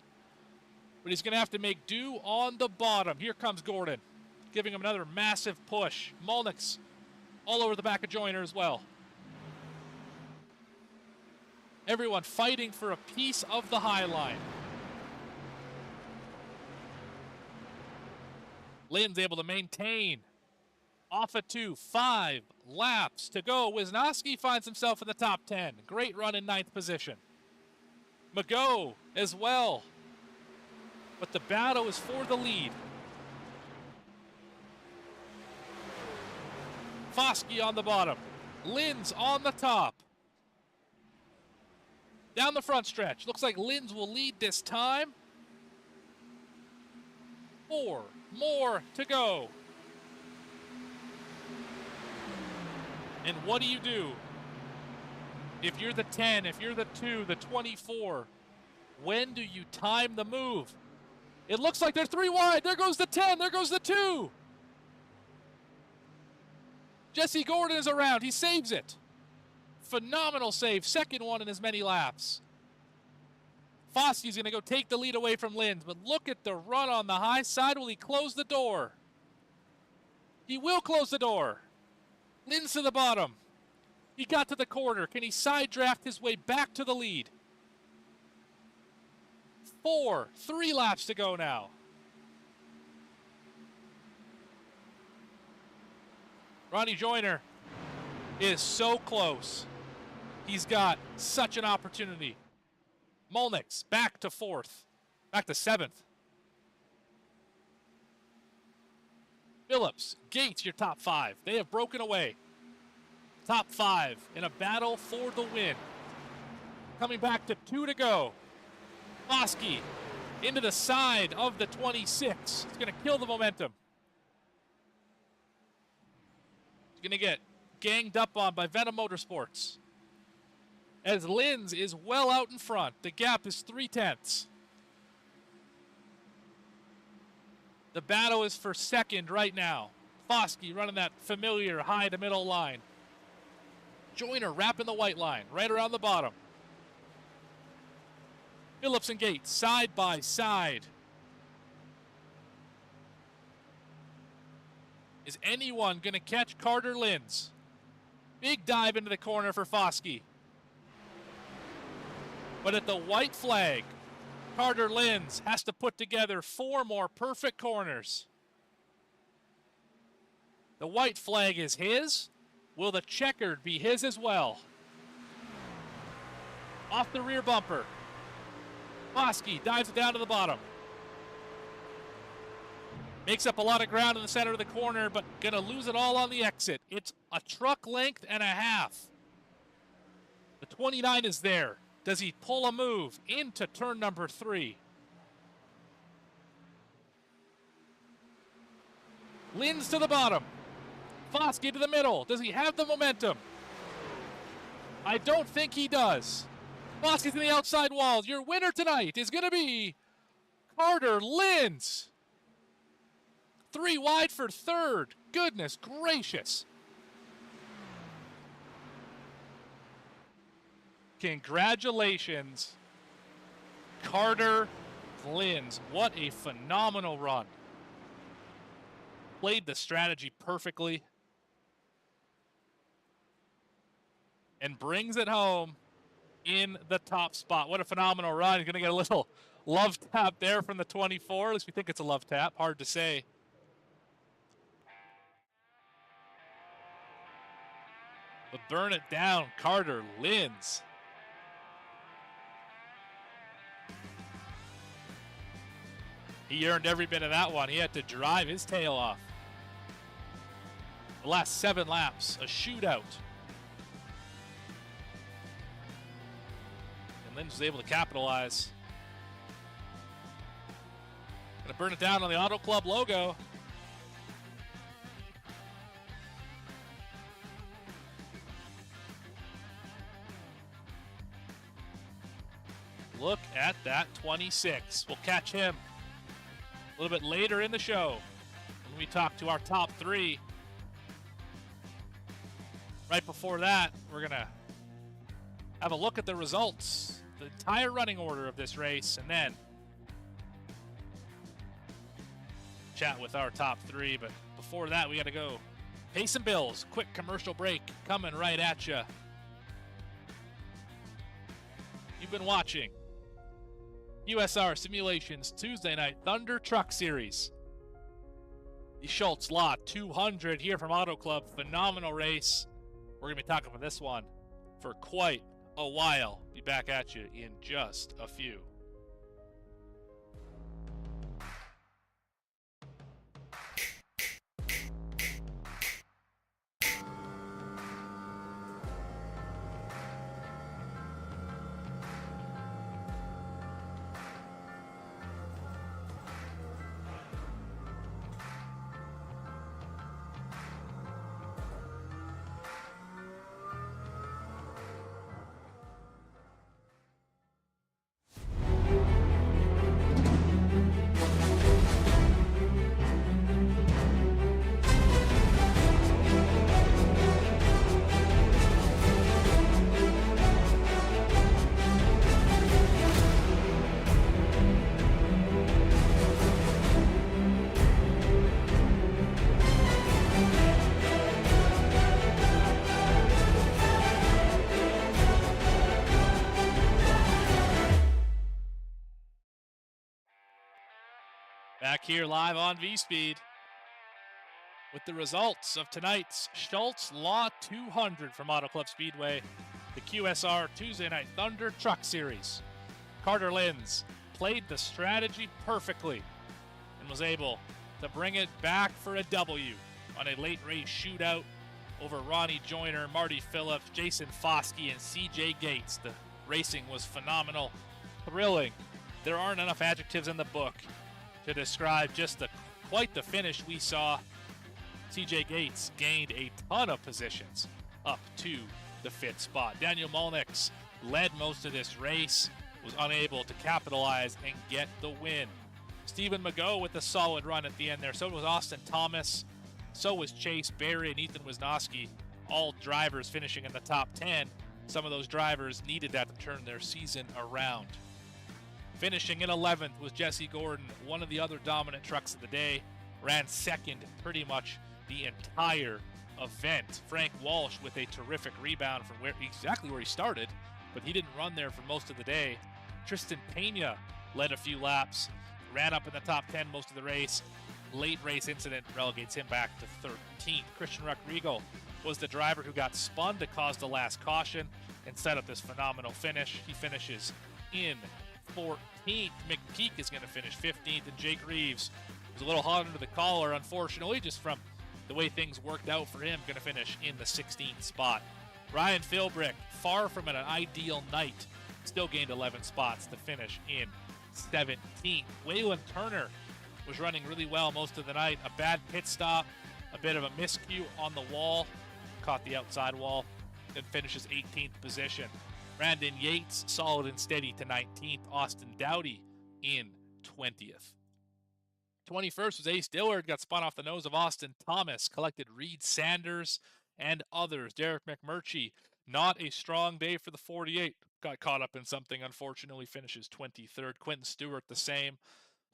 but he's going to have to make do on the bottom. Here comes Gordon, giving him another massive push. Molnix all over the back of Joyner as well. Everyone fighting for a piece of the high line. Linz able to maintain. Off a 2, 5 laps to go. Wisnowski finds himself in the top 10. Great run in 9th position. Mago as well. But the battle is for the lead. Foskey on the bottom. Linz on the top. Down the front stretch. Looks like Linz will lead this time. 4 more to go. And what do? If you're the 10, if you're the 2, the 24, when do you time the move? It looks like they're 3 wide. There goes the 10. There goes the 2. Jesse Gordon is around. He saves it. Phenomenal save. Second one in as many laps. Foskey's going to go take the lead away from Linz, but look at the run on the high side. Will he close the door? He will close the door. Linz to the bottom. He got to the corner. Can he side draft his way back to the lead? 3 laps to go now. Ronnie Joyner is so close. He's got such an opportunity. Molnix back to 4th, back to 7th. Phillips, Gates, your top 5. They have broken away. Top 5 in a battle for the win. Coming back to 2 to go. Foskey into the side of the 26. It's going to kill the momentum. He's going to get ganged up on by Venom Motorsports. As Linz is well out in front. The gap is 3/10. The battle is for second right now. Foskey running that familiar high to middle line. Joyner wrapping the white line right around the bottom. Phillips and Gates side by side. Is anyone going to catch Carter Linz? Big dive into the corner for Foskey. But at the white flag, Carter Linz has to put together 4 more perfect corners. The white flag is his. Will the checkered be his as well? Off the rear bumper. Foskey dives it down to the bottom. Makes up a lot of ground in the center of the corner, but gonna lose it all on the exit. It's a truck length and a half. The 29 is there. Does he pull a move into turn number 3? Linz to the bottom. Foskey to the middle. Does he have the momentum? I don't think he does. Foskey's in the outside walls. Your winner tonight is going to be Carter Linz. 3 wide for 3rd. Goodness gracious. Congratulations, Carter Linz. What a phenomenal run. Played the strategy perfectly. And brings it home in the top spot. What a phenomenal run. He's going to get a little love tap there from the 24. At least we think it's a love tap. Hard to say. But burn it down, Carter Linz. He earned every bit of that one. He had to drive his tail off. The last 7 laps, a shootout. And Linz was able to capitalize. Gonna burn it down on the Auto Club logo. Look at that 26. We'll catch him a little bit later in the show when we talk to our top 3. Right before that, we're going to have a look at the results, the entire running order of this race, and then chat with our top 3. But before that, we got to go pay some bills. Quick commercial break coming right at you. You've been watching QSR Simulations Tuesday Night Thunder Truck Series. The Schultz Law 200 here from Auto Club. Phenomenal race. We're going to be talking about this one for quite a while. Be back at you in just a few. here live on V-Speed with the results of tonight's Schultz Law 200 from Auto Club Speedway, the QSR Tuesday Night Thunder Truck Series. Carter Linz played the strategy perfectly and was able to bring it back for a W on a late race shootout over Ronnie Joyner, Marty Phillips, Jason Foskey, and CJ Gates. The racing was phenomenal, thrilling. There aren't enough adjectives in the book to describe just quite the finish we saw. CJ Gates gained a ton of positions up to the 5th spot. Daniel Molnix led most of this race, was unable to capitalize and get the win. Stephen Mago with a solid run at the end there. So was Austin Thomas. So was Chase Berry and Ethan Wisnowski, all drivers finishing in the top 10. Some of those drivers needed that to turn their season around. Finishing in 11th was Jesse Gordon, one of the other dominant trucks of the day. Ran second pretty much the entire event. Frank Walsh with a terrific rebound from exactly where he started, but he didn't run there for most of the day. Tristan Pena led a few laps, ran up in the top 10 most of the race. Late race incident relegates him back to 13th. Christian Rodrigo was the driver who got spun to cause the last caution and set up this phenomenal finish. He finishes in 14th. McPeak is going to finish 15th, and Jake Reeves was a little hot under the collar, unfortunately, just from the way things worked out for him, going to finish in the 16th spot. Ryan Philbrick, far from an ideal night, still gained 11 spots to finish in 17th. Waylon Turner was running really well most of the night. A bad pit stop, a bit of a miscue on the wall, caught the outside wall, then finishes 18th position. Brandon Yates, solid and steady to 19th. Austin Dowdy in 20th. 21st was Ace Dillard, got spun off the nose of Austin Thomas, collected Reed Sanders and others. Derek McMurtry, not a strong day for the 48. Got caught up in something, unfortunately, finishes 23rd. Quentin Stewart, the same,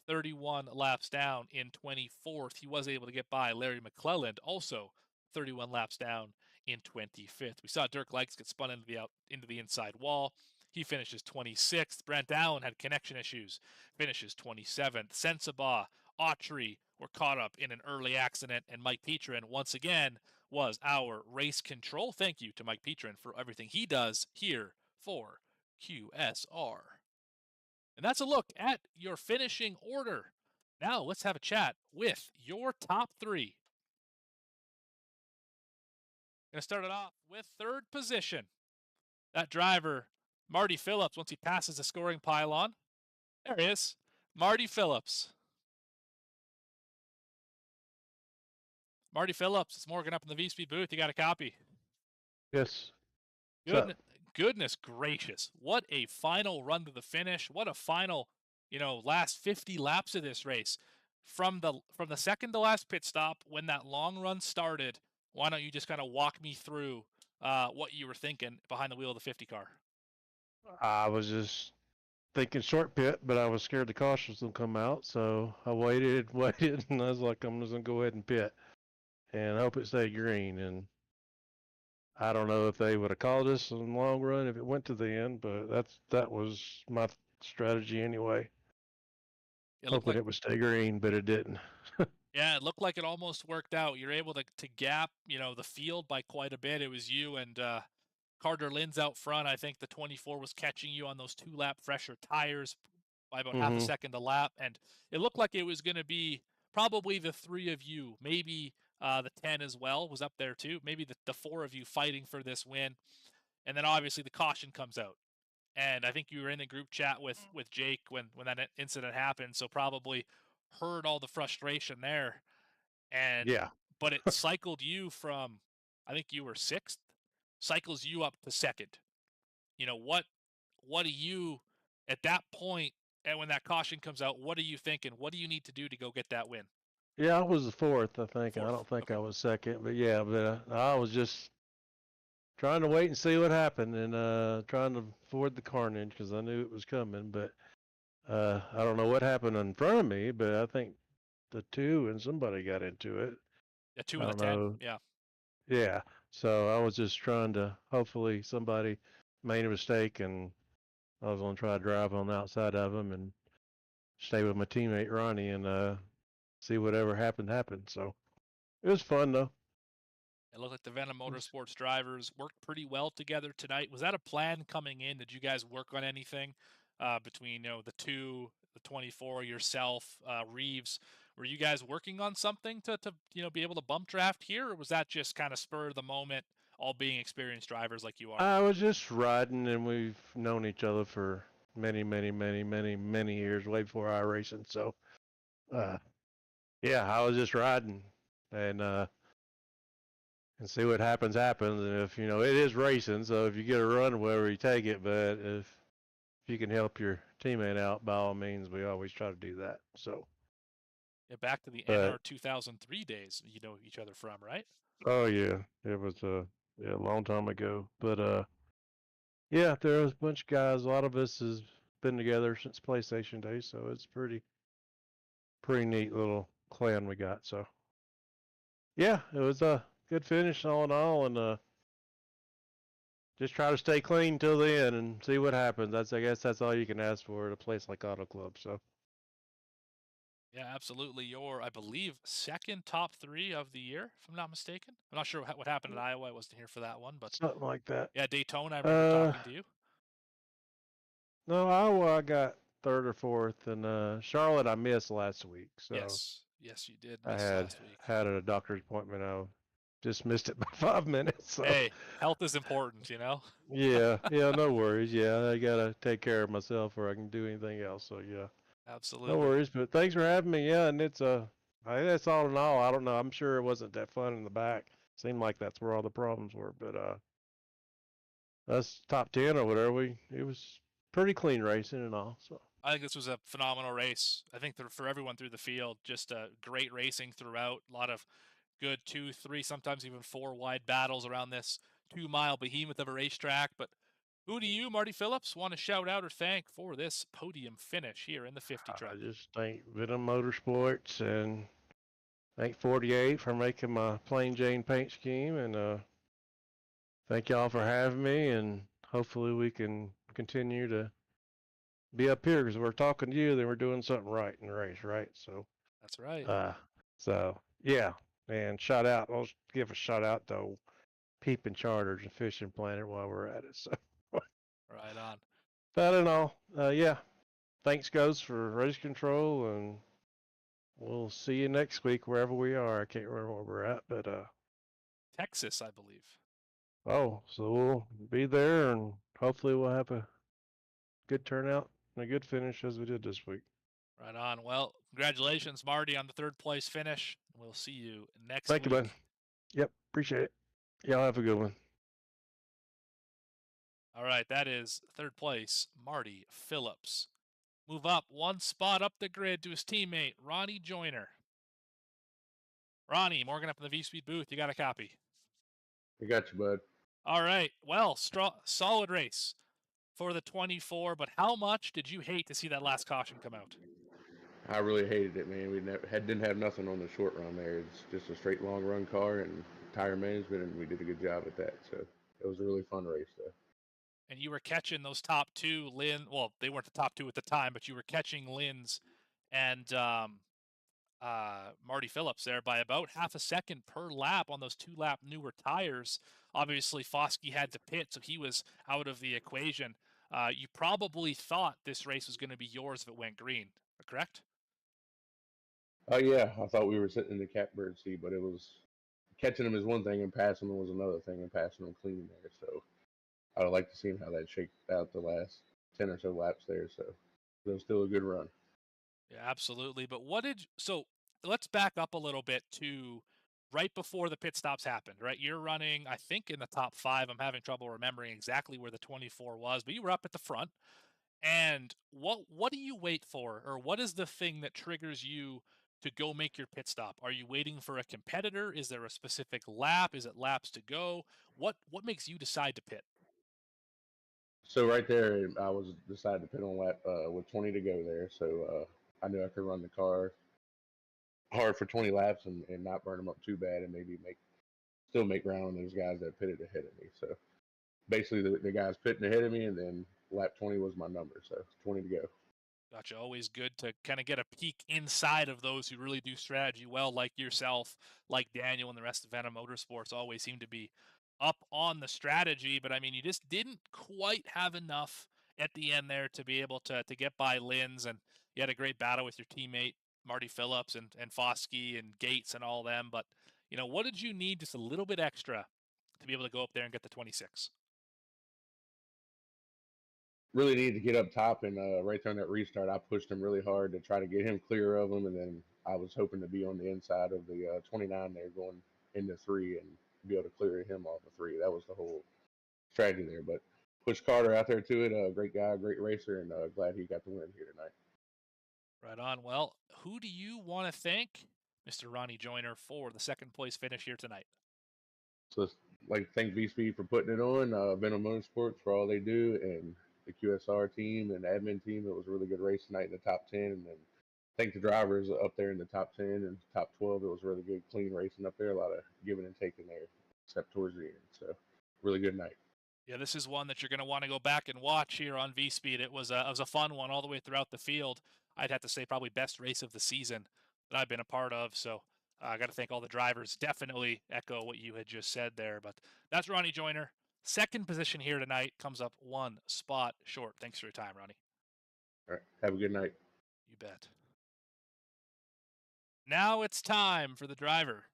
31 laps down in 24th. He was able to get by Larry McClelland, also 31 laps down in 25th. We saw Dirk Likes get spun into the inside wall. He finishes 26th. Brent Allen had connection issues, finishes 27th. Sensabaugh, Autry were caught up in an early accident, and Mike Petrin once again was our race control. Thank you to Mike Petrin for everything he does here for QSR. And that's a look at your finishing order. Now let's have a chat with your top 3. Going to start it off with 3rd position. That driver, Marty Phillips, once he passes the scoring pylon. There he is, Marty Phillips. Marty Phillips, it's Morgan up in the V-Speed booth. You got a copy? Yes. Goodness gracious. What a final run to the finish. What a final, last 50 laps of this race. From the second to last pit stop, when that long run started, why don't you just kind of walk me through what you were thinking behind the wheel of the 50 car? I was just thinking short pit, but I was scared the cautions would come out, so I waited, and I was like, I'm just going to go ahead and pit and hope it stayed green. And I don't know if they would have called us in the long run if it went to the end, but that was my strategy anyway. Hoping it would stay green, but it didn't. Yeah, it looked like it almost worked out. You're able to gap, the field by quite a bit. It was you and Carter Linz out front. I think the 24 was catching you on those 2-lap fresher tires by about half a second a lap. And it looked like it was going to be probably the 3 of you, maybe the 10 as well was up there too. Maybe the 4 of you fighting for this win. And then obviously the caution comes out. And I think you were in the group chat with Jake when that incident happened. So probably heard all the frustration there. And yeah, but it cycled you from, I think you were 6th, cycles you up to 2nd. What do you at that point, and when that caution comes out, what are you thinking? What do you need to do to go get that win? Yeah, I was the 4th, I think. 4th. I don't think Okay. I was 2nd, but yeah, I was just trying to wait and see what happened, and trying to avoid the carnage because I knew it was coming. But I don't know what happened in front of me, but I think the 2 and somebody got into it. The 2 and the 10. Yeah. Yeah. So I was just trying to, hopefully somebody made a mistake, and I was going to try to drive on the outside of him and stay with my teammate Ronnie, and see whatever happened. So it was fun though. It looked like the Venom Motorsports drivers worked pretty well together tonight. Was that a plan coming in? Did you guys work on anything between the 24, yourself, Reeves? Were you guys working on something to be able to bump draft here, or was that just kind of spur of the moment, all being experienced drivers like you are? I was just riding, and we've known each other for many years, way before I racing. So, yeah, I was just riding, and see what happens. And if it is racing, so if you get a run, wherever you take it, but if you can help your teammate out, by all means, we always try to do that. So. Yeah, back to the NR 2003 days, you know each other from, right? Oh yeah, it was a long time ago. But yeah, there was a bunch of guys. A lot of us has been together since PlayStation days, so it's pretty neat little clan we got. So yeah, it was a good finish all in all, and just try to stay clean till the end and see what happens. I guess that's all you can ask for at a place like Auto Club. So. Yeah, absolutely. Your, I believe, second top 3 of the year, if I'm not mistaken. I'm not sure what happened at Iowa. I wasn't here for that one, but Something like that. yeah, Daytona. I remember talking to you. No, Iowa I got 3rd or 4th, and Charlotte I missed last week. So yes, you did I miss last week. had a doctor's appointment. I just missed it by 5 minutes. So. Hey, health is important, Yeah, no worries. Yeah, I gotta take care of myself, or I can do anything else. So yeah. Absolutely. No worries, but thanks for having me. Yeah, and it's I think that's all in all. I don't know. I'm sure it wasn't that fun in the back. Seemed like that's where all the problems were, but us top 10 or whatever. It was pretty clean racing and all. So I think this was a phenomenal race. I think for everyone through the field, just great racing throughout. A lot of good 2, 3, sometimes even 4 wide battles around this 2-mile behemoth of a racetrack. But who do you, Marty Phillips, want to shout out or thank for this podium finish here in the 50 truck? I just thank Venom Motorsports and thank 48 for making my plain Jane paint scheme, and thank y'all for having me, and hopefully we can continue to be up here because we're talking to you, then we're doing something right in the race, right? So that's right. So yeah, and I'll give a shout out to Peeping Charters and Fishing Planet while we're at it. So right on. That and all, yeah. Thanks, guys, for race control, and we'll see you next week wherever we are. I can't remember where we're at, but Texas, I believe. Oh, so we'll be there, and hopefully we'll have a good turnout and a good finish as we did this week. Right on. Well, congratulations, Marty, on the 3rd place finish. We'll see you next week. Thank you, bud. Yep, appreciate it. Y'all have a good one. All right, that is 3rd place, Marty Phillips. Move up 1 spot up the grid to his teammate, Ronnie Joyner. Ronnie, Morgan up in the V-Speed booth. You got a copy? I got you, bud. All right. Well, solid race for the 24, but how much did you hate to see that last caution come out? I really hated it, man. We didn't have nothing on the short run there. It's just a straight long run car and tire management, and we did a good job at that. So it was a really fun race, though. And you were catching those top 2, Lynn. Well, they weren't the top 2 at the time, but you were catching Lynn's and Marty Phillips there by about half a second per lap on those 2-lap newer tires. Obviously, Foskey had to pit, so he was out of the equation. You probably thought this race was going to be yours if it went green, correct? Oh, yeah. I thought we were sitting in the catbird seat, but it was catching them is one thing and passing them was another thing, and passing them clean there. So I would like to see how that shaked out the last 10 or so laps there. So it was still a good run. Yeah, absolutely. But so let's back up a little bit to right before the pit stops happened, right? You're running, I think, in the top 5. I'm having trouble remembering exactly where the 24 was, but you were up at the front. And what do you wait for, or what is the thing that triggers you to go make your pit stop? Are you waiting for a competitor? Is there a specific lap? Is it laps to go? What makes you decide to pit? So right there, I was decided to pit on lap with 20 to go there. So I knew I could run the car hard for 20 laps and not burn them up too bad, and maybe still make ground on those guys that pitted ahead of me. So basically, the guys pitting ahead of me, and then lap 20 was my number. So 20 to go. Gotcha. Always good to kind of get a peek inside of those who really do strategy well, like yourself, like Daniel, and the rest of Venom Motorsports always seem to be up on the strategy. But I mean, you just didn't quite have enough at the end there to be able to get by Linz, and you had a great battle with your teammate Marty Phillips and Foskey and Gates and all them. But what did you need just a little bit extra to be able to go up there and get the 26? Really needed to get up top, and right there on that restart, I pushed him really hard to try to get him clear of him, and then I was hoping to be on the inside of the 29 there going into 3 and be able to clear him off of 3. That was the whole strategy there. But push Carter out there to it. Great guy, great racer, and glad he got the win here tonight. Right on. Well, who do you want to thank, Mr. Ronnie Joyner, for the second place finish here tonight? So I'd like to thank V-Speed for putting it on, Venom Motorsports for all they do, and the QSR team and admin team. It was a really good race tonight in the top 10, and then thank the drivers up there in the top 10 and top 12. It was really good, clean racing up there. A lot of giving and taking there, except towards the end. So really good night. Yeah, this is one that you're going to want to go back and watch here on V-Speed. It was a fun one all the way throughout the field. I'd have to say probably best race of the season that I've been a part of. So I got to thank all the drivers. Definitely echo what you had just said there. But that's Ronnie Joyner. Second position here tonight, comes up one spot short. Thanks for your time, Ronnie. All right. Have a good night. You bet. Now it's time for the driver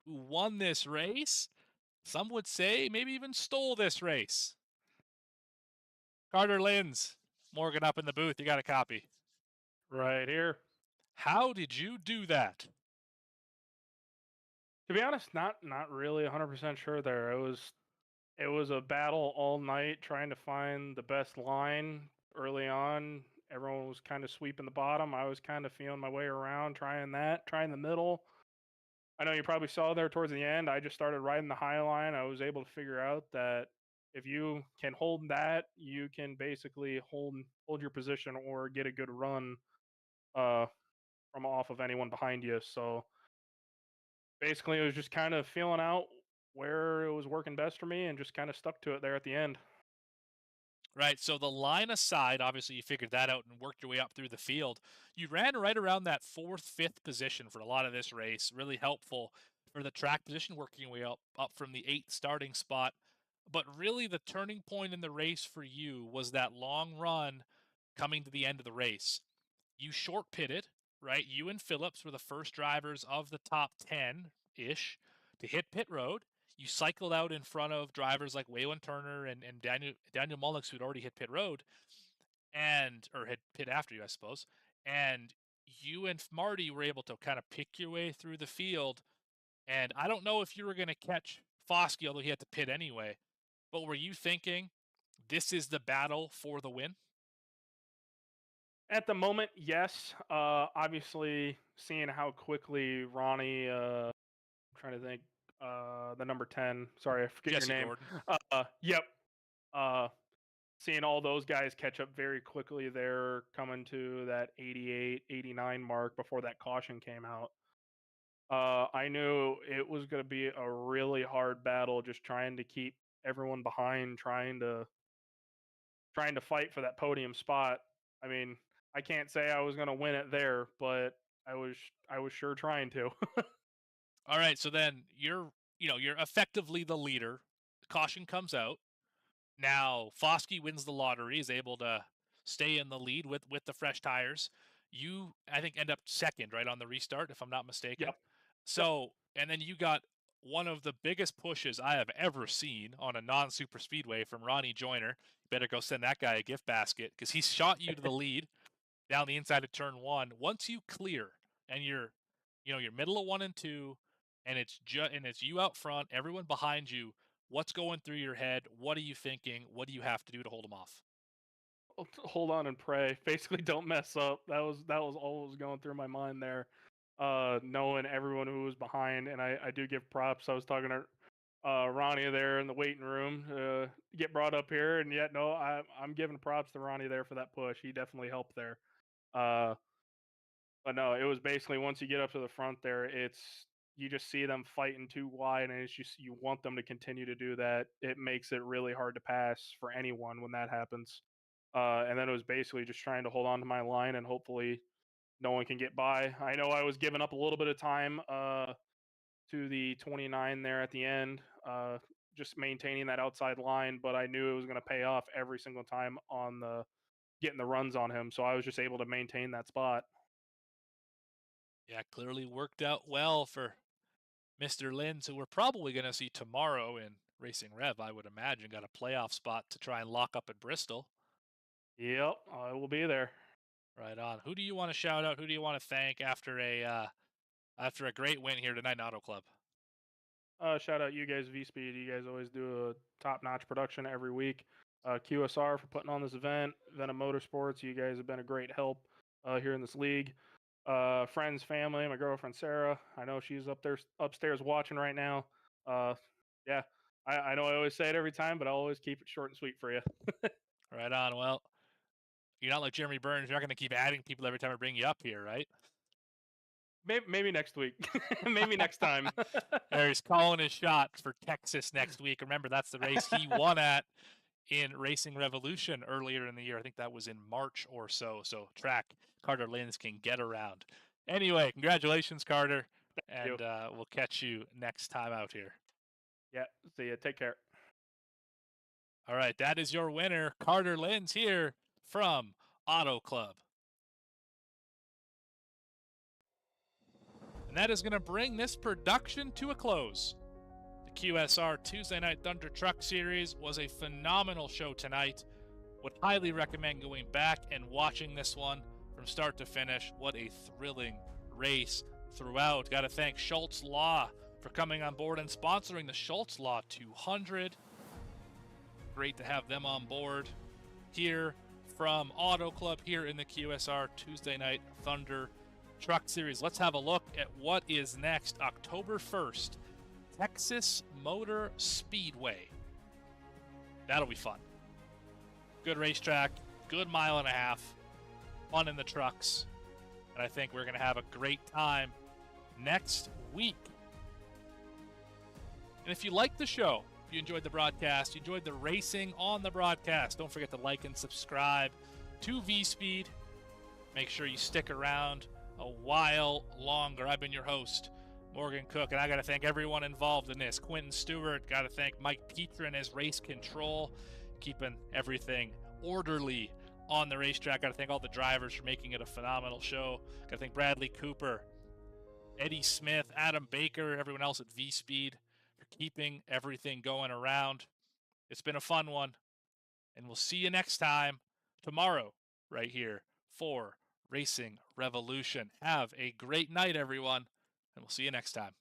who won this race. Some would say maybe even stole this race. Carter Linz, Morgan up in the booth. You got a copy. Right here. How did you do that? To be honest, not really 100% sure there. It was a battle all night trying to find the best line early on. Everyone was kind of sweeping the bottom. I was kind of feeling my way around, trying the middle. I know you probably saw there towards the end, I just started riding the high line. I was able to figure out that if you can hold that, you can basically hold your position or get a good run from off of anyone behind you. So basically, it was just kind of feeling out where it was working best for me and just kind of stuck to it there at the end. Right, so the line aside, obviously you figured that out and worked your way up through the field. You ran right around that 4th, 5th position for a lot of this race. Really helpful for the track position, working your way up from the 8th starting spot. But really the turning point in the race for you was that long run coming to the end of the race. You short pitted, right? You and Phillips were the first drivers of the top 10-ish to hit pit road. You cycled out in front of drivers like Waylon Turner and Daniel Mullix, who'd already hit pit road, or had pit after you, I suppose. And you and Marty were able to kind of pick your way through the field. And I don't know if you were going to catch Foskey, although he had to pit anyway. But were you thinking this is the battle for the win? At the moment, yes. Obviously, seeing how quickly Ronnie, I'm trying to think, the number 10. Sorry, I forget Jesse your name. Gordon. Yep. Seeing all those guys catch up very quickly there, coming to that 88, 89 mark before that caution came out. I knew it was going to be a really hard battle, just trying to keep everyone behind, trying to fight for that podium spot. I mean, I can't say I was going to win it there, but I was sure trying to. All right, so then you're effectively the leader. The caution comes out. Now Foskey wins the lottery, is able to stay in the lead with the fresh tires. You, I think, end up second, right, on the restart, if I'm not mistaken. Yep. So, and then you got one of the biggest pushes I have ever seen on a non-super speedway from Ronnie Joyner. You better go send that guy a gift basket because he shot you to the lead down the inside of turn 1. Once you clear and you're middle of 1 and 2, and it's you out front, everyone behind you. What's going through your head? What are you thinking? What do you have to do to hold them off? Hold on and pray. Basically, don't mess up. That was all that was going through my mind there. Knowing everyone who was behind, and I do give props. I was talking to Ronnie there in the waiting room, get brought up here, and yet no, I'm giving props to Ronnie there for that push. He definitely helped there. But no, it was basically once you get up to the front there, you just see them fighting too wide, and it's just you want them to continue to do that. It makes it really hard to pass for anyone when that happens. And then it was basically just trying to hold on to my line and hopefully no one can get by. I know I was giving up a little bit of time to the 29 there at the end, just maintaining that outside line, but I knew it was going to pay off every single time on the getting the runs on him, so I was just able to maintain that spot. Yeah, clearly worked out well for Mr. Linz, who we're probably going to see tomorrow in Racing Rev, I would imagine. Got a playoff spot to try and lock up at Bristol. Yep, I will be there. Right on. Who do you want to shout out? Who do you want to thank after a great win here tonight in Auto Club? Shout out you guys, V-Speed. You guys always do a top-notch production every week. QSR for putting on this event. Venom Motorsports, you guys have been a great help here in this league. Friends, family, my girlfriend Sarah. I know she's upstairs watching right now. Yeah, I know I always say it every time, but I'll always keep it short and sweet for you. Right on. Well, you're not like Jeremy Burns. You're not going to keep adding people every time I bring you up here, right? Maybe next week. Maybe next time. There, he's calling his shot for Texas next week. Remember, that's the race he won at in Racing Revolution earlier in the year. I think that was in March or so. So track Carter Linz can get around. Anyway, congratulations, Carter. And we'll catch you next time out here. Yeah, see ya. Take care. All right, that is your winner, Carter Linz here from Auto Club. And that is going to bring this production to a close. The QSR Tuesday Night Thunder Truck Series was a phenomenal show tonight. Would highly recommend going back and watching this one from start to finish. What a thrilling race throughout. Got to thank Schultz Law for coming on board and sponsoring the Schultz Law 200. Great to have them on board here from Auto Club here in the QSR Tuesday Night Thunder Truck Series. Let's have a look at what is next. October 1st, Texas Motor Speedway. That'll be fun. Good racetrack, good mile and a half, fun in the trucks, and I think we're going to have a great time next week. And if you like the show, if you enjoyed the broadcast, you enjoyed the racing on the broadcast, don't forget to like and subscribe to V-Speed. Make sure you stick around a while longer. I've been your host, Morgan Cook, and I got to thank everyone involved in this. Quentin Stewart, got to thank Mike Petra and his race control, keeping everything orderly on the racetrack. Got to thank all the drivers for making it a phenomenal show. Got to thank Bradley Cooper, Eddie Smith, Adam Baker, everyone else at V-Speed for keeping everything going around. It's been a fun one, and we'll see you next time tomorrow right here for Racing Revolution. Have a great night, everyone, and we'll see you next time.